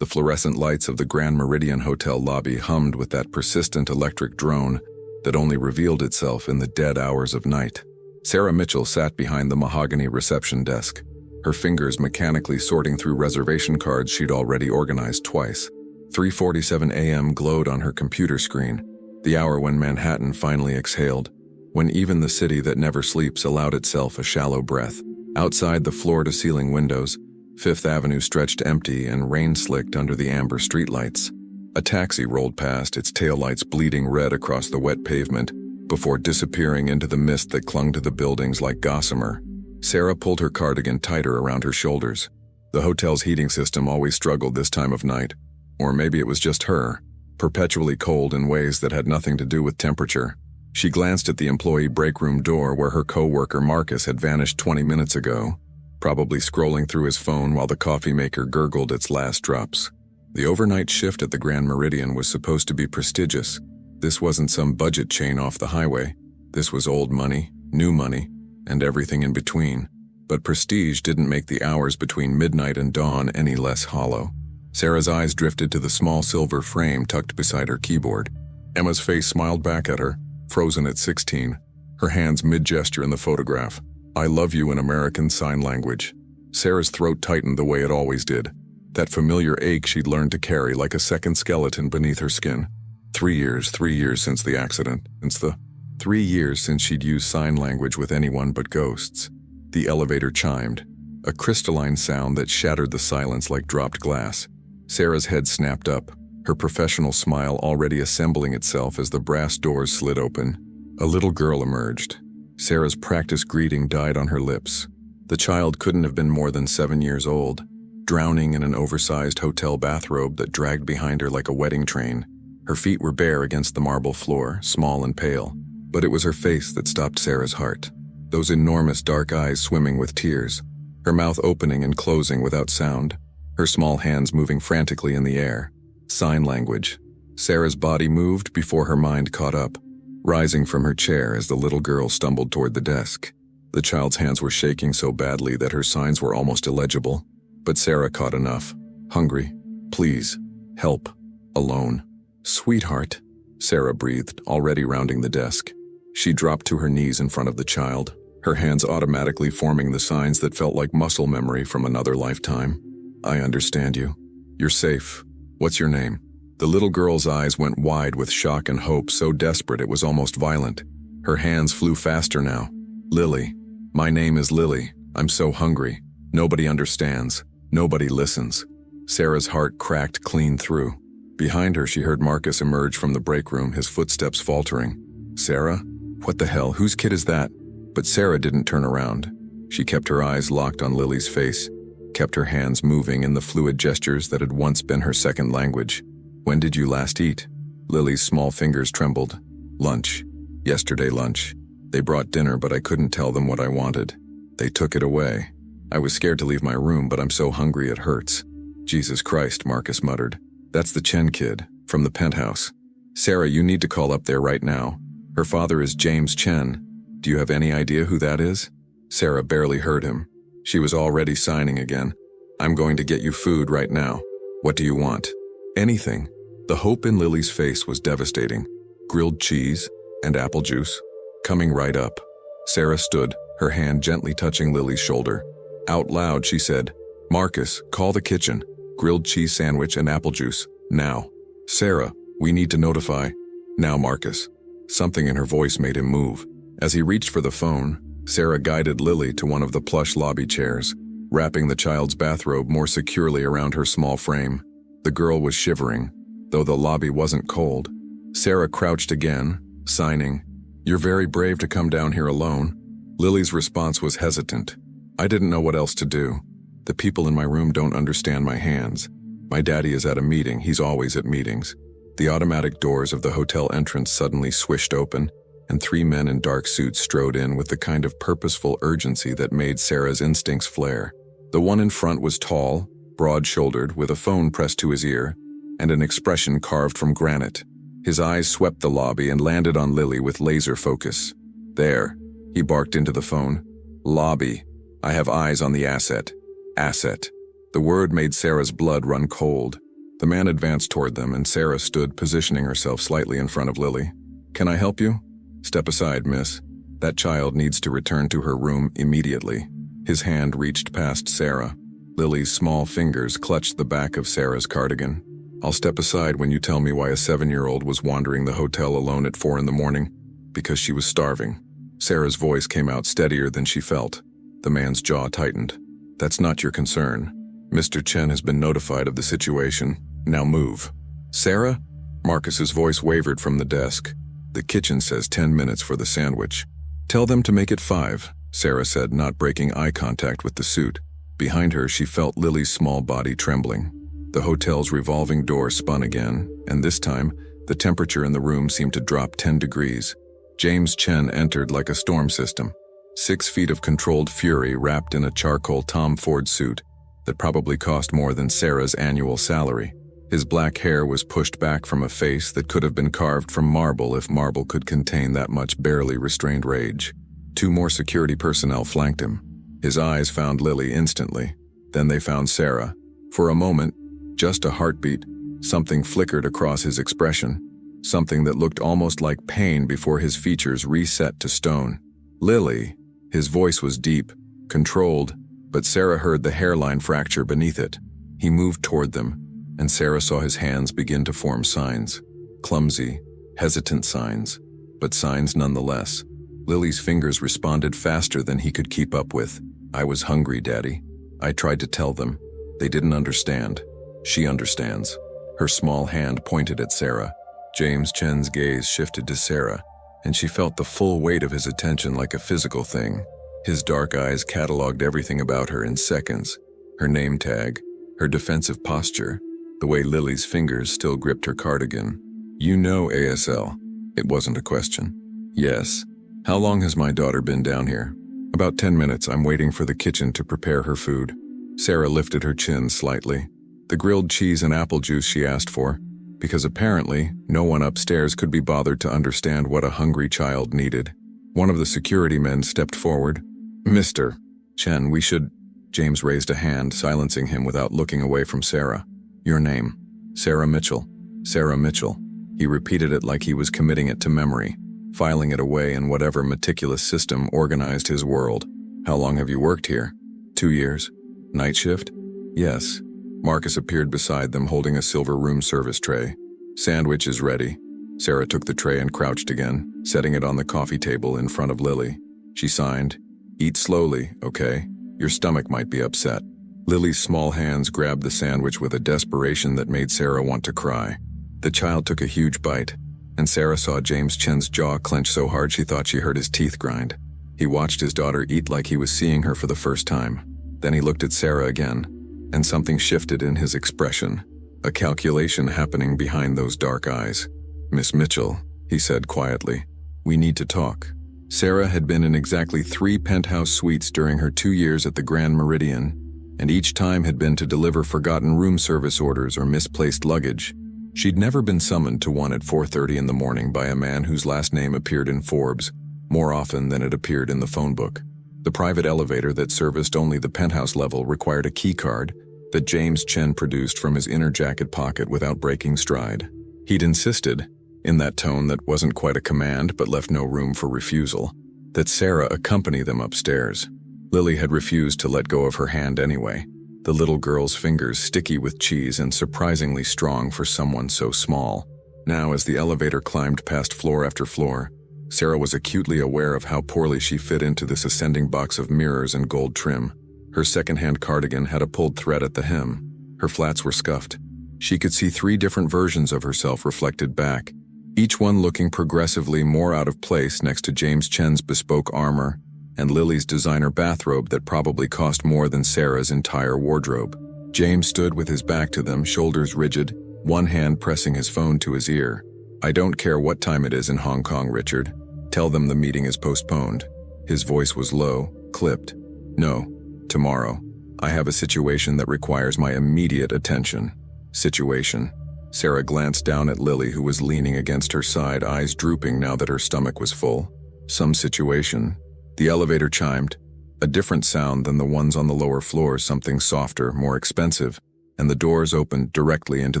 The fluorescent lights of the Grand Meridian Hotel lobby hummed with that persistent electric drone that only revealed itself in the dead hours of night. Sarah Mitchell sat behind the mahogany reception desk, her fingers mechanically sorting through reservation cards she'd already organized twice. 3:47 a.m. glowed on her computer screen, the hour when Manhattan finally exhaled, when even the city that never sleeps allowed itself a shallow breath. Outside the floor-to-ceiling windows, Fifth Avenue stretched empty and rain-slicked under the amber streetlights. A taxi rolled past, its taillights bleeding red across the wet pavement, before disappearing into the mist that clung to the buildings like gossamer. Sarah pulled her cardigan tighter around her shoulders. The hotel's heating system always struggled this time of night, or maybe it was just her, perpetually cold in ways that had nothing to do with temperature. She glanced at the employee break room door where her co-worker Marcus had vanished 20 minutes ago, probably scrolling through his phone while the coffee maker gurgled its last drops. The overnight shift at the Grand Meridian was supposed to be prestigious. This wasn't some budget chain off the highway. This was old money, new money, and everything in between. But prestige didn't make the hours between midnight and dawn any less hollow. Sarah's eyes drifted to the small silver frame tucked beside her keyboard. Emma's face smiled back at her, frozen at 16, her hands mid-gesture in the photograph. "I love you" in American Sign Language. Sarah's throat tightened the way it always did. That familiar ache she'd learned to carry like a second skeleton beneath her skin. 3 years since the accident. Since the 3 years since she'd used sign language with anyone but ghosts. The elevator chimed, a crystalline sound that shattered the silence like dropped glass. Sarah's head snapped up, her professional smile already assembling itself as the brass doors slid open. A little girl emerged. Sarah's practiced greeting died on her lips. The child couldn't have been more than 7 years old, drowning in an oversized hotel bathrobe that dragged behind her like a wedding train. Her feet were bare against the marble floor, small and pale. But it was her face that stopped Sarah's heart. Those enormous dark eyes swimming with tears, her mouth opening and closing without sound, her small hands moving frantically in the air. Sign language. Sarah's body moved before her mind caught up, rising from her chair as the little girl stumbled toward the desk. The child's hands were shaking so badly that her signs were almost illegible. But Sarah caught enough. "Hungry. Please. Help. Alone." "Sweetheart," Sarah breathed, already rounding the desk. She dropped to her knees in front of the child, her hands automatically forming the signs that felt like muscle memory from another lifetime. "I understand you. You're safe. What's your name?" The little girl's eyes went wide with shock and hope, so desperate it was almost violent. Her hands flew faster now. "Lily. My name is Lily. I'm so hungry. Nobody understands. Nobody listens." Sarah's heart cracked clean through. Behind her, she heard Marcus emerge from the break room, his footsteps faltering. "Sarah? What the hell? Whose kid is that?" But Sarah didn't turn around. She kept her eyes locked on Lily's face, kept her hands moving in the fluid gestures that had once been her second language. "When did you last eat?" Lily's small fingers trembled. "Lunch. Yesterday lunch. They brought dinner, but I couldn't tell them what I wanted. They took it away. I was scared to leave my room, but I'm so hungry it hurts." "Jesus Christ," Marcus muttered. "That's the Chen kid, from the penthouse. Sarah, you need to call up there right now. Her father is James Chen. Do you have any idea who that is?" Sarah barely heard him. She was already signing again. "I'm going to get you food right now. What do you want?" "Anything." The hope in Lily's face was devastating. "Grilled cheese and apple juice." "Coming right up." Sarah stood, her hand gently touching Lily's shoulder. Out loud, she said, "Marcus, call the kitchen. Grilled cheese sandwich and apple juice, now." "Sarah, we need to notify." "Now, Marcus." Something in her voice made him move. As he reached for the phone, Sarah guided Lily to one of the plush lobby chairs, wrapping the child's bathrobe more securely around her small frame. The girl was shivering, though the lobby wasn't cold. Sarah crouched again, signing, "You're very brave to come down here alone." Lily's response was hesitant. "I didn't know what else to do. The people in my room don't understand my hands. My daddy is at a meeting. He's always at meetings." The automatic doors of the hotel entrance suddenly swished open, and 3 men in dark suits strode in with the kind of purposeful urgency that made Sarah's instincts flare. The one in front was tall, broad-shouldered, with a phone pressed to his ear, and an expression carved from granite. His eyes swept the lobby and landed on Lily with laser focus. "There," he barked into the phone. "Lobby. I have eyes on the asset. Asset." The word made Sarah's blood run cold. The man advanced toward them, and Sarah stood, positioning herself slightly in front of Lily. "Can I help you?" "Step aside, miss. That child needs to return to her room immediately." His hand reached past Sarah. Lily's small fingers clutched the back of Sarah's cardigan. "I'll step aside when you tell me why a 7-year-old was wandering the hotel alone at 4 in the morning. Because she was starving." Sarah's voice came out steadier than she felt. The man's jaw tightened. "That's not your concern. Mr. Chen has been notified of the situation. Now move." "Sarah?" Marcus's voice wavered from the desk. "The kitchen says 10 minutes for the sandwich." "Tell them to make it 5, Sarah said, not breaking eye contact with the suit. Behind her, she felt Lily's small body trembling. The hotel's revolving door spun again, and this time, the temperature in the room seemed to drop 10 degrees. James Chen entered like a storm system. 6 feet of controlled fury wrapped in a charcoal Tom Ford suit that probably cost more than Sarah's annual salary. His black hair was pushed back from a face that could have been carved from marble if marble could contain that much barely restrained rage. 2 more security personnel flanked him. His eyes found Lily instantly. Then they found Sarah. For a moment, just a heartbeat, something flickered across his expression. Something that looked almost like pain before his features reset to stone. "Lily." His voice was deep, controlled, but Sarah heard the hairline fracture beneath it. He moved toward them, and Sarah saw his hands begin to form signs. Clumsy, hesitant signs, but signs nonetheless. Lily's fingers responded faster than he could keep up with. "I was hungry, Daddy. I tried to tell them. They didn't understand. She understands." Her small hand pointed at Sarah. James Chen's gaze shifted to Sarah, and she felt the full weight of his attention like a physical thing. His dark eyes cataloged everything about her in seconds. Her name tag, her defensive posture, the way Lily's fingers still gripped her cardigan. "You know ASL." It wasn't a question. "Yes." "How long has my daughter been down here?" "About 10 minutes. I'm waiting for the kitchen to prepare her food." Sarah lifted her chin slightly. "The grilled cheese and apple juice she asked for, because apparently no one upstairs could be bothered to understand what a hungry child needed." One of the security men stepped forward. "Mr. Chen, we should—" James raised a hand, silencing him without looking away from Sarah. "Your name?" "Sarah Mitchell." "Sarah Mitchell." He repeated it like he was committing it to memory, filing it away in whatever meticulous system organized his world. "How long have you worked here?" 2 years. "Night shift?" "Yes." Marcus appeared beside them holding a silver room service tray. "Sandwich is ready." Sarah took the tray and crouched again, setting it on the coffee table in front of Lily. She signed, "Eat slowly, okay? Your stomach might be upset." Lily's small hands grabbed the sandwich with a desperation that made Sarah want to cry. The child took a huge bite, and Sarah saw James Chen's jaw clench so hard she thought she heard his teeth grind. He watched his daughter eat like he was seeing her for the first time. Then he looked at Sarah again, and something shifted in his expression, a calculation happening behind those dark eyes. "Miss Mitchell," he said quietly, "we need to talk." Sarah had been in exactly 3 penthouse suites during her 2 years at the Grand Meridian, and each time had been to deliver forgotten room service orders or misplaced luggage. She'd never been summoned to one at 4:30 in the morning by a man whose last name appeared in Forbes, more often than it appeared in the phone book. The private elevator that serviced only the penthouse level required a key card that James Chen produced from his inner jacket pocket without breaking stride. He'd insisted, in that tone that wasn't quite a command but left no room for refusal, that Sarah accompany them upstairs. Lily had refused to let go of her hand anyway, the little girl's fingers sticky with cheese and surprisingly strong for someone so small. Now, as the elevator climbed past floor after floor, Sarah was acutely aware of how poorly she fit into this ascending box of mirrors and gold trim. Her second-hand cardigan had a pulled thread at the hem. Her flats were scuffed. She could see 3 different versions of herself reflected back, each one looking progressively more out of place next to James Chen's bespoke armor and Lily's designer bathrobe that probably cost more than Sarah's entire wardrobe. James stood with his back to them, shoulders rigid, one hand pressing his phone to his ear. "I don't care what time it is in Hong Kong, Richard. Tell them the meeting is postponed." His voice was low, clipped. "No, tomorrow. I have a situation that requires my immediate attention." Situation. Sarah glanced down at Lily, who was leaning against her side, eyes drooping now that her stomach was full. Some situation. The elevator chimed. A different sound than the ones on the lower floor, something softer, more expensive, and the doors opened directly into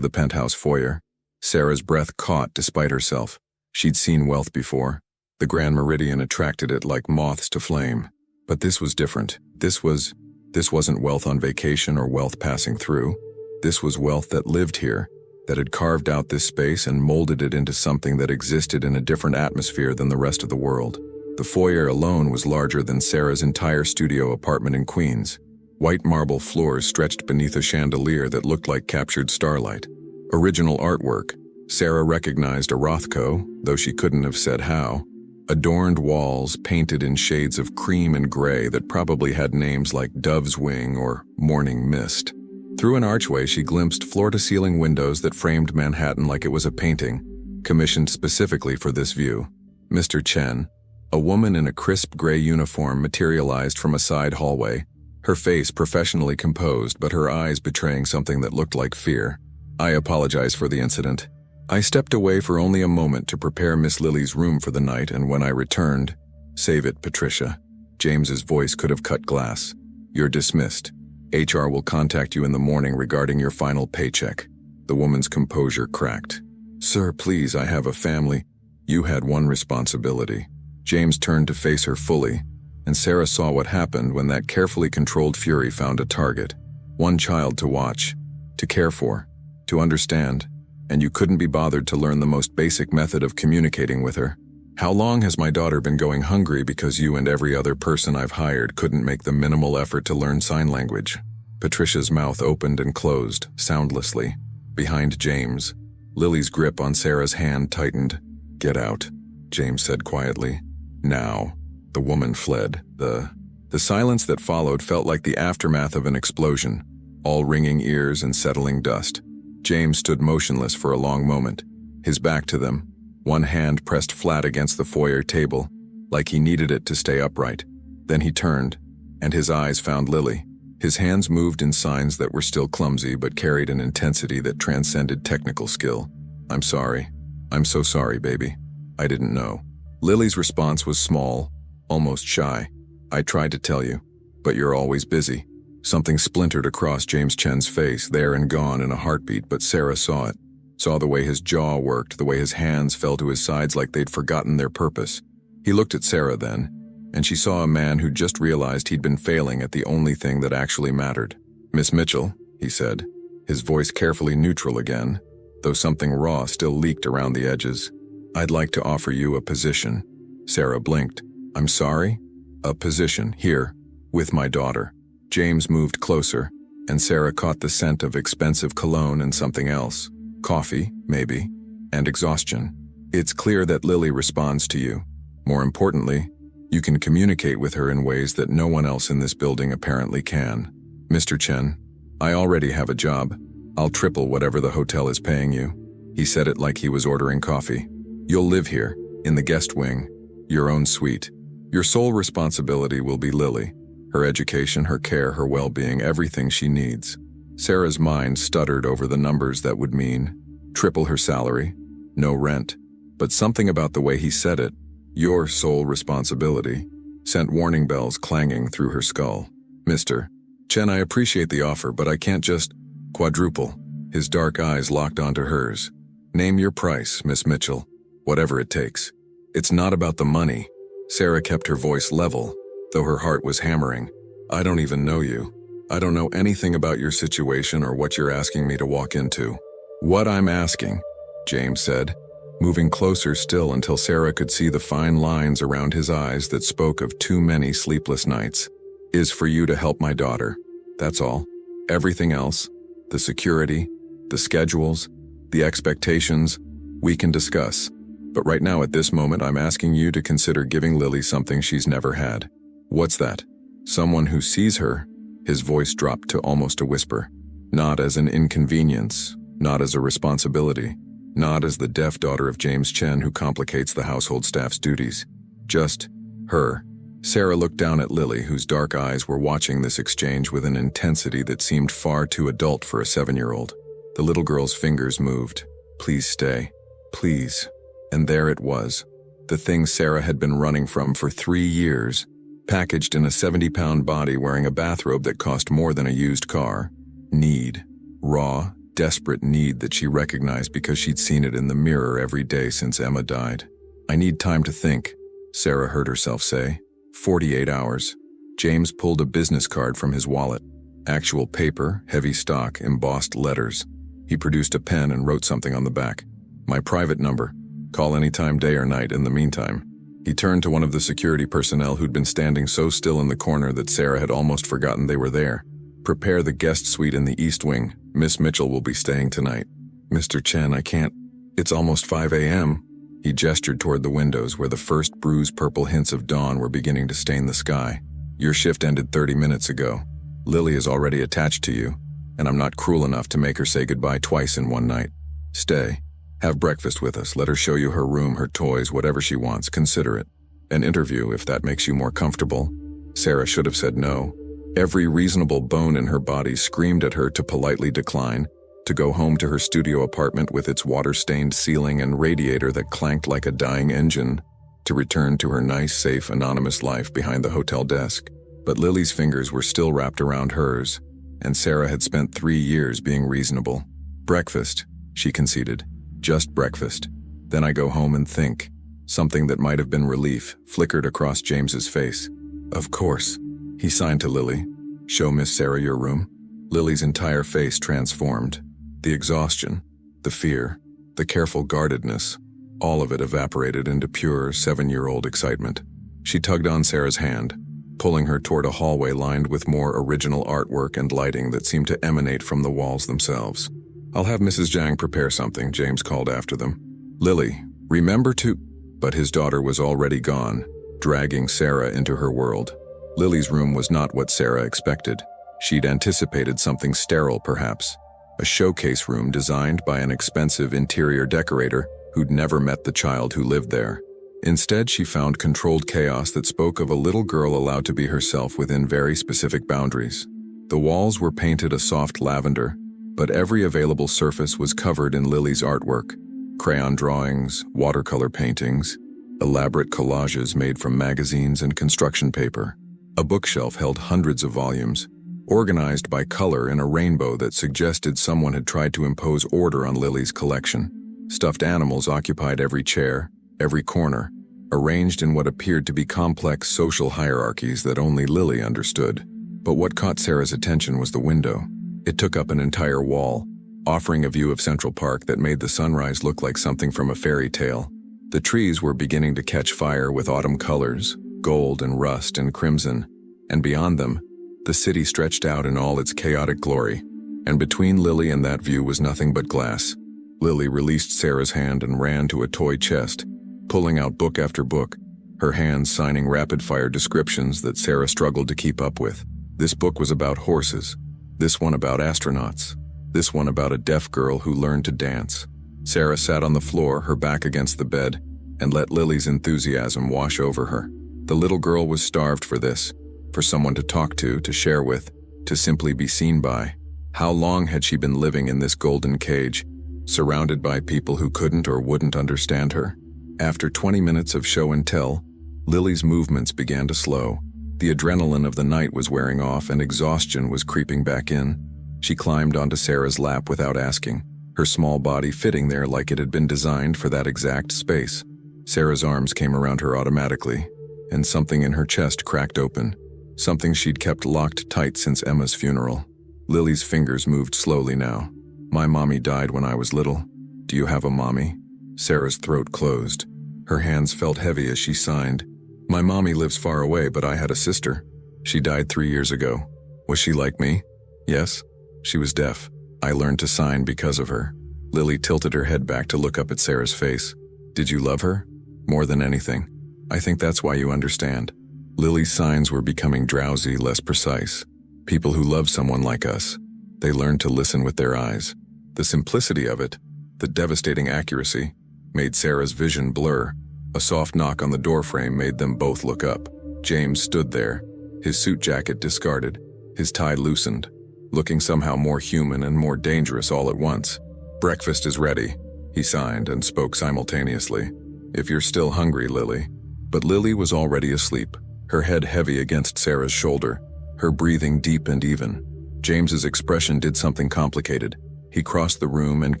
the penthouse foyer. Sarah's breath caught despite herself. She'd seen wealth before. The Grand Meridian attracted it like moths to flame. But this was different. This wasn't wealth on vacation or wealth passing through. This was wealth that lived here, that had carved out this space and molded it into something that existed in a different atmosphere than the rest of the world. The foyer alone was larger than Sarah's entire studio apartment in Queens. White marble floors stretched beneath a chandelier that looked like captured starlight. Original artwork. Sarah recognized a Rothko, though she couldn't have said how. Adorned walls painted in shades of cream and gray that probably had names like Dove's Wing or Morning Mist. Through an archway, she glimpsed floor-to-ceiling windows that framed Manhattan like it was a painting, commissioned specifically for this view. Mr. Chen, a woman in a crisp gray uniform, materialized from a side hallway, her face professionally composed but her eyes betraying something that looked like fear. "I apologize for the incident. I stepped away for only a moment to prepare Miss Lily's room for the night, and when I returned—" "Save it, Patricia." James's voice could have cut glass. "You're dismissed. HR will contact you in the morning regarding your final paycheck." The woman's composure cracked. "Sir, please, I have a family." "You had one responsibility." James turned to face her fully, and Sarah saw what happened when that carefully controlled fury found a target. One child to watch, to care for, to understand, and you couldn't be bothered to learn the most basic method of communicating with her. "How long has my daughter been going hungry because you and every other person I've hired couldn't make the minimal effort to learn sign language?" Patricia's mouth opened and closed, soundlessly. Behind James, Lily's grip on Sarah's hand tightened. "Get out," James said quietly. "Now." The woman fled. The silence that followed felt like the aftermath of an explosion, all ringing ears and settling dust. James stood motionless for a long moment, his back to them, one hand pressed flat against the foyer table, like he needed it to stay upright. Then he turned, and his eyes found Lily. His hands moved in signs that were still clumsy but carried an intensity that transcended technical skill. "I'm sorry. I'm so sorry, baby. I didn't know." Lily's response was small, almost shy. "I tried to tell you, but you're always busy." Something splintered across James Chen's face, there and gone in a heartbeat, but Sarah saw it. Saw the way his jaw worked, the way his hands fell to his sides like they'd forgotten their purpose. He looked at Sarah then, and she saw a man who just realized he'd been failing at the only thing that actually mattered. "Miss Mitchell," he said, his voice carefully neutral again, though something raw still leaked around the edges. "I'd like to offer you a position." Sarah blinked. "I'm sorry?" "A position, here, with my daughter." James moved closer, and Sarah caught the scent of expensive cologne and something else. Coffee, maybe, and exhaustion. "It's clear that Lily responds to you. More importantly, you can communicate with her in ways that no one else in this building apparently can. Mr. Chen, I already have a job. I'll triple whatever the hotel is paying you." He said it like he was ordering coffee. "You'll live here, in the guest wing, your own suite. Your sole responsibility will be Lily. Her education, her care, her well-being, everything she needs." Sarah's mind stuttered over the numbers that would mean triple her salary, no rent, but something about the way he said it, "your sole responsibility," sent warning bells clanging through her skull. "Mr. Chen, I appreciate the offer, but I can't just quadruple." His dark eyes locked onto hers. "Name your price, Miss Mitchell, whatever it takes. It's not about the money." Sarah kept her voice level, though her heart was hammering. "I don't even know you. I don't know anything about your situation or what you're asking me to walk into." "What I'm asking," James said, moving closer still until Sarah could see the fine lines around his eyes that spoke of too many sleepless nights, "is for you to help my daughter. That's all. Everything else, the security, the schedules, the expectations, we can discuss. But right now at this moment I'm asking you to consider giving Lily something she's never had." "What's that?" "Someone who sees her," his voice dropped to almost a whisper, "not as an inconvenience, not as a responsibility, not as the deaf daughter of James Chen who complicates the household staff's duties. Just her." Sarah looked down at Lily, whose dark eyes were watching this exchange with an intensity that seemed far too adult for a 7-year-old. The little girl's fingers moved. "Please stay. Please." And there it was, the thing Sarah had been running from for 3 years, packaged in a 70-pound body wearing a bathrobe that cost more than a used car. Need. raw, desperate need that she recognized because she'd seen it in the mirror every day since Emma died. "I need time to think," Sarah heard herself say. 48 hours. James pulled a business card from his wallet. Actual paper, heavy stock, embossed letters. He produced a pen and wrote something on the back. "My private number. Call anytime, day or night, in the meantime." He turned to one of the security personnel who'd been standing so still in the corner that Sarah had almost forgotten they were there. "Prepare the guest suite in the East Wing. Miss Mitchell will be staying tonight." "Mr. Chen, I can't. It's almost 5 a.m. He gestured toward the windows where the first bruised purple hints of dawn were beginning to stain the sky. "Your shift ended 30 minutes ago. Lily is already attached to you, and I'm not cruel enough to make her say goodbye twice in one night. Stay. Have breakfast with us. Let her show you her room, her toys, whatever she wants. Consider it. An interview, if that makes you more comfortable." Sarah should have said no. Every reasonable bone in her body screamed at her to politely decline, to go home to her studio apartment with its water-stained ceiling and radiator that clanked like a dying engine, to return to her nice, safe, anonymous life behind the hotel desk. But Lily's fingers were still wrapped around hers, and Sarah had spent 3 years being reasonable. "Breakfast," she conceded. "Just breakfast. Then I go home and think." Something that might have been relief flickered across James's face. "Of course." He signed to Lily. "Show Miss Sarah your room." Lily's entire face transformed. The exhaustion, the fear, the careful guardedness, all of it evaporated into pure 7-year-old excitement. She tugged on Sarah's hand, pulling her toward a hallway lined with more original artwork and lighting that seemed to emanate from the walls themselves. "I'll have Mrs. Zhang prepare something," James called after them. "Lily, remember to—" But his daughter was already gone, dragging Sarah into her world. Lily's room was not what Sarah expected. She'd anticipated something sterile, perhaps. A showcase room designed by an expensive interior decorator who'd never met the child who lived there. Instead, she found controlled chaos that spoke of a little girl allowed to be herself within very specific boundaries. The walls were painted a soft lavender, but every available surface was covered in Lily's artwork. Crayon drawings, watercolor paintings, elaborate collages made from magazines and construction paper. A bookshelf held hundreds of volumes, organized by color in a rainbow that suggested someone had tried to impose order on Lily's collection. Stuffed animals occupied every chair, every corner, arranged in what appeared to be complex social hierarchies that only Lily understood. But what caught Sarah's attention was the window. It took up an entire wall, offering a view of Central Park that made the sunrise look like something from a fairy tale. The trees were beginning to catch fire with autumn colors, gold and rust and crimson, and beyond them, the city stretched out in all its chaotic glory, and between Lily and that view was nothing but glass. Lily released Sarah's hand and ran to a toy chest, pulling out book after book, her hands signing rapid-fire descriptions that Sarah struggled to keep up with. This book was about horses, this one about astronauts, this one about a deaf girl who learned to dance. Sarah sat on the floor, her back against the bed, and let Lily's enthusiasm wash over her. The little girl was starved for this, for someone to talk to share with, to simply be seen by. How long had she been living in this golden cage, surrounded by people who couldn't or wouldn't understand her? After 20 minutes of show and tell, Lily's movements began to slow. The adrenaline of the night was wearing off and exhaustion was creeping back in. She climbed onto Sarah's lap without asking, her small body fitting there like it had been designed for that exact space. Sarah's arms came around her automatically, and something in her chest cracked open, something she'd kept locked tight since Emma's funeral. Lily's fingers moved slowly now. "My mommy died when I was little. Do you have a mommy?" Sarah's throat closed. Her hands felt heavy as she signed. "My mommy lives far away, but I had a sister. She died 3 years ago. Was she like me?" "Yes. She was deaf. I learned to sign because of her." Lily tilted her head back to look up at Sarah's face. "Did you love her? More than anything. I think that's why you understand." Lily's signs were becoming drowsy, less precise. People who love someone like us, they learn to listen with their eyes. The simplicity of it, the devastating accuracy, made Sarah's vision blur. A soft knock on the doorframe made them both look up. James stood there, his suit jacket discarded, his tie loosened, looking somehow more human and more dangerous all at once. "Breakfast is ready," he signed and spoke simultaneously. "If you're still hungry, Lily." But Lily was already asleep, her head heavy against Sarah's shoulder, her breathing deep and even. James's expression did something complicated. He crossed the room and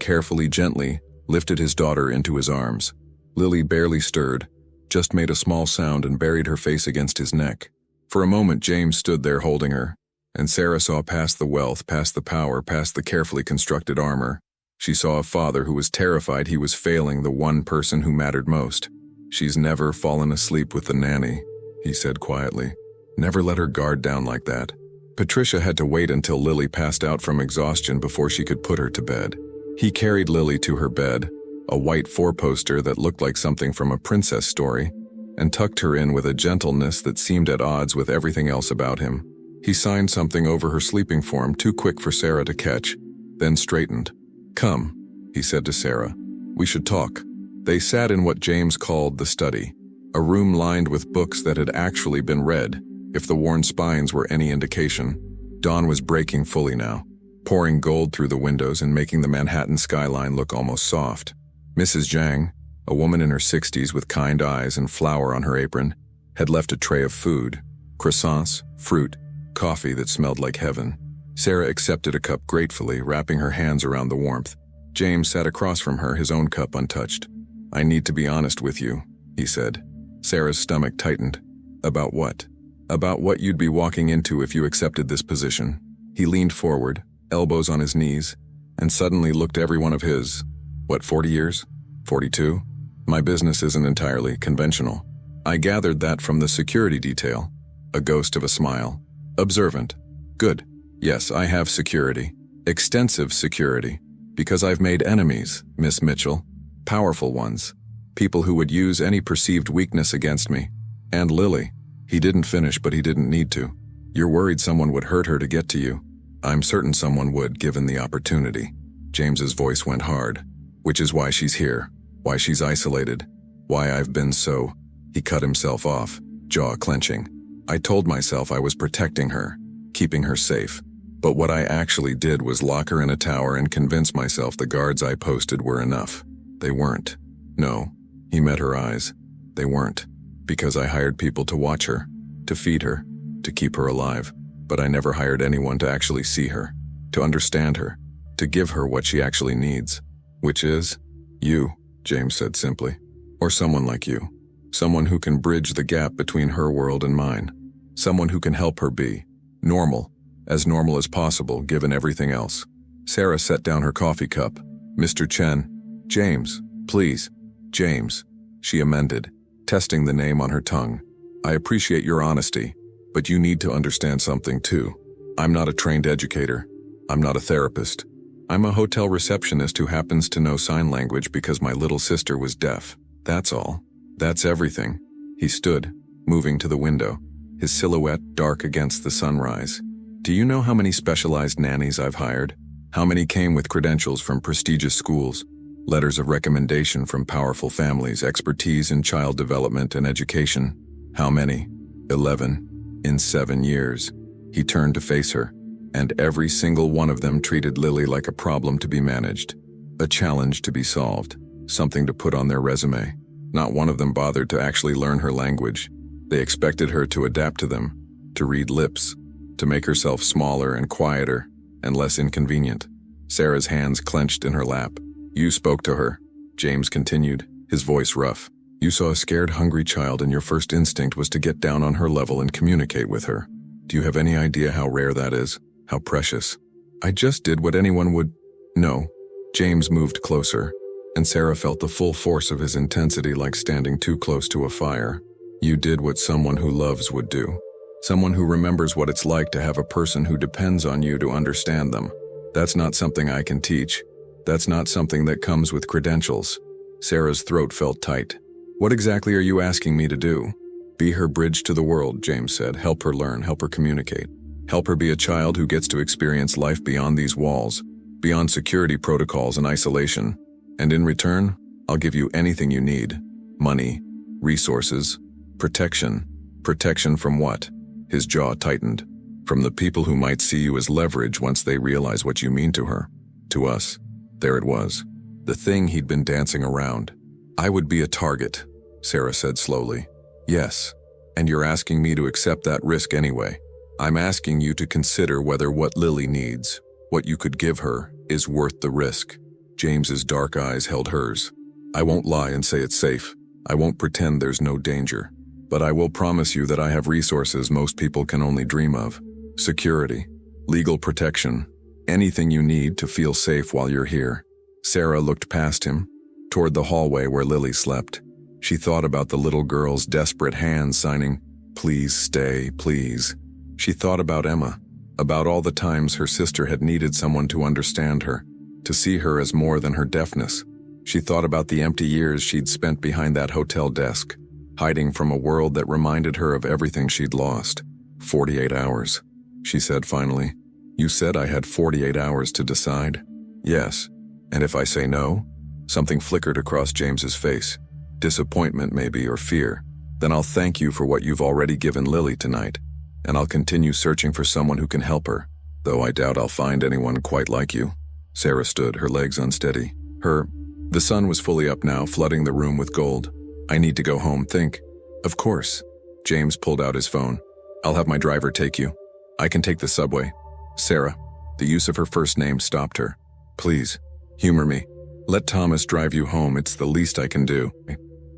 carefully, gently, lifted his daughter into his arms. Lily barely stirred, just made a small sound and buried her face against his neck. For a moment, James stood there holding her, and Sarah saw past the wealth, past the power, past the carefully constructed armor. She saw a father who was terrified he was failing the one person who mattered most. "She's never fallen asleep with the nanny," he said quietly. "Never let her guard down like that." Patricia had to wait until Lily passed out from exhaustion before she could put her to bed. He carried Lily to her bed, a white four-poster that looked like something from a princess story, and tucked her in with a gentleness that seemed at odds with everything else about him. He signed something over her sleeping form too quick for Sarah to catch, then straightened. "Come," he said to Sarah. "We should talk." They sat in what James called the study, a room lined with books that had actually been read, if the worn spines were any indication. Dawn was breaking fully now, pouring gold through the windows and making the Manhattan skyline look almost soft. Mrs. Zhang, a woman in her 60s with kind eyes and flour on her apron, had left a tray of food, croissants, fruit, coffee that smelled like heaven. Sarah accepted a cup gratefully, wrapping her hands around the warmth. James sat across from her, his own cup untouched. "I need to be honest with you," he said. Sarah's stomach tightened. "About what?" "About what you'd be walking into if you accepted this position." He leaned forward, elbows on his knees, and suddenly looked every one of his, 40 years? 42? "My business isn't entirely conventional." I gathered that from the security detail. A ghost of a smile. "Observant. Good. Yes, I have security. Extensive security. Because I've made enemies, Miss Mitchell. Powerful ones. People who would use any perceived weakness against me. And Lily." He didn't finish, but he didn't need to. "You're worried someone would hurt her to get to you." "I'm certain someone would, given the opportunity." James's voice went hard. "Which is why she's here. Why she's isolated. Why I've been so..." He cut himself off, jaw clenching. "I told myself I was protecting her, keeping her safe. But what I actually did was lock her in a tower and convince myself the guards I posted were enough. They weren't. No." He met her eyes. "They weren't. Because I hired people to watch her, to feed her, to keep her alive. But I never hired anyone to actually see her, to understand her, to give her what she actually needs. Which is you," James said simply. "Or someone like you. Someone who can bridge the gap between her world and mine. Someone who can help her be normal as possible given everything else." Sarah set down her coffee cup. "Mr. Chen." "James, please." "James," she amended, testing the name on her tongue. "I appreciate your honesty, but you need to understand something too. I'm not a trained educator. I'm not a therapist. I'm a hotel receptionist who happens to know sign language because my little sister was deaf. That's all. That's everything." He stood, moving to the window, his silhouette dark against the sunrise. "Do you know how many specialized nannies I've hired? How many came with credentials from prestigious schools? Letters of recommendation from powerful families, expertise in child development and education. How many? 11. In 7 years." He turned to face her, and every single one of them treated Lily like a problem to be managed, a challenge to be solved, something to put on their resume. Not one of them bothered to actually learn her language. They expected her to adapt to them, to read lips, to make herself smaller and quieter and less inconvenient. Sarah's hands clenched in her lap. "You spoke to her," James continued, his voice rough. "You saw a scared, hungry child and your first instinct was to get down on her level and communicate with her. Do you have any idea how rare that is? How precious?" "I just did what anyone would..." "No." James moved closer, and Sarah felt the full force of his intensity like standing too close to a fire. "You did what someone who loves would do. Someone who remembers what it's like to have a person who depends on you to understand them. That's not something I can teach. That's not something that comes with credentials." Sarah's throat felt tight. "What exactly are you asking me to do?" "Be her bridge to the world," James said. "Help her learn, help her communicate. Help her be a child who gets to experience life beyond these walls, beyond security protocols and isolation. And in return, I'll give you anything you need. Money, resources, protection." "Protection from what?" His jaw tightened. "From the people who might see you as leverage once they realize what you mean to her. To us." There it was, the thing he'd been dancing around. "I would be a target," Sarah said slowly. "Yes, and you're asking me to accept that risk anyway. I'm asking you to consider whether what Lily needs, what you could give her, is worth the risk." James's dark eyes held hers. "I won't lie and say it's safe. I won't pretend there's no danger. But I will promise you that I have resources most people can only dream of. Security, legal protection, anything you need to feel safe while you're here." Sarah looked past him, toward the hallway where Lily slept. She thought about the little girl's desperate hands signing, "Please stay, please." She thought about Emma, about all the times her sister had needed someone to understand her, to see her as more than her deafness. She thought about the empty years she'd spent behind that hotel desk, hiding from a world that reminded her of everything she'd lost. 48 hours, she said finally. "You said I had 48 hours to decide?" "Yes. And if I say no?" Something flickered across James's face. Disappointment maybe, or fear. "Then I'll thank you for what you've already given Lily tonight, and I'll continue searching for someone who can help her, though I doubt I'll find anyone quite like you." Sarah stood, her legs unsteady. The sun was fully up now, flooding the room with gold. "I need to go home, think." "Of course." James pulled out his phone. "I'll have my driver take you. I can take the subway." Sarah, the use of her first name stopped her. "Please, humor me. Let Thomas drive you home, it's the least I can do."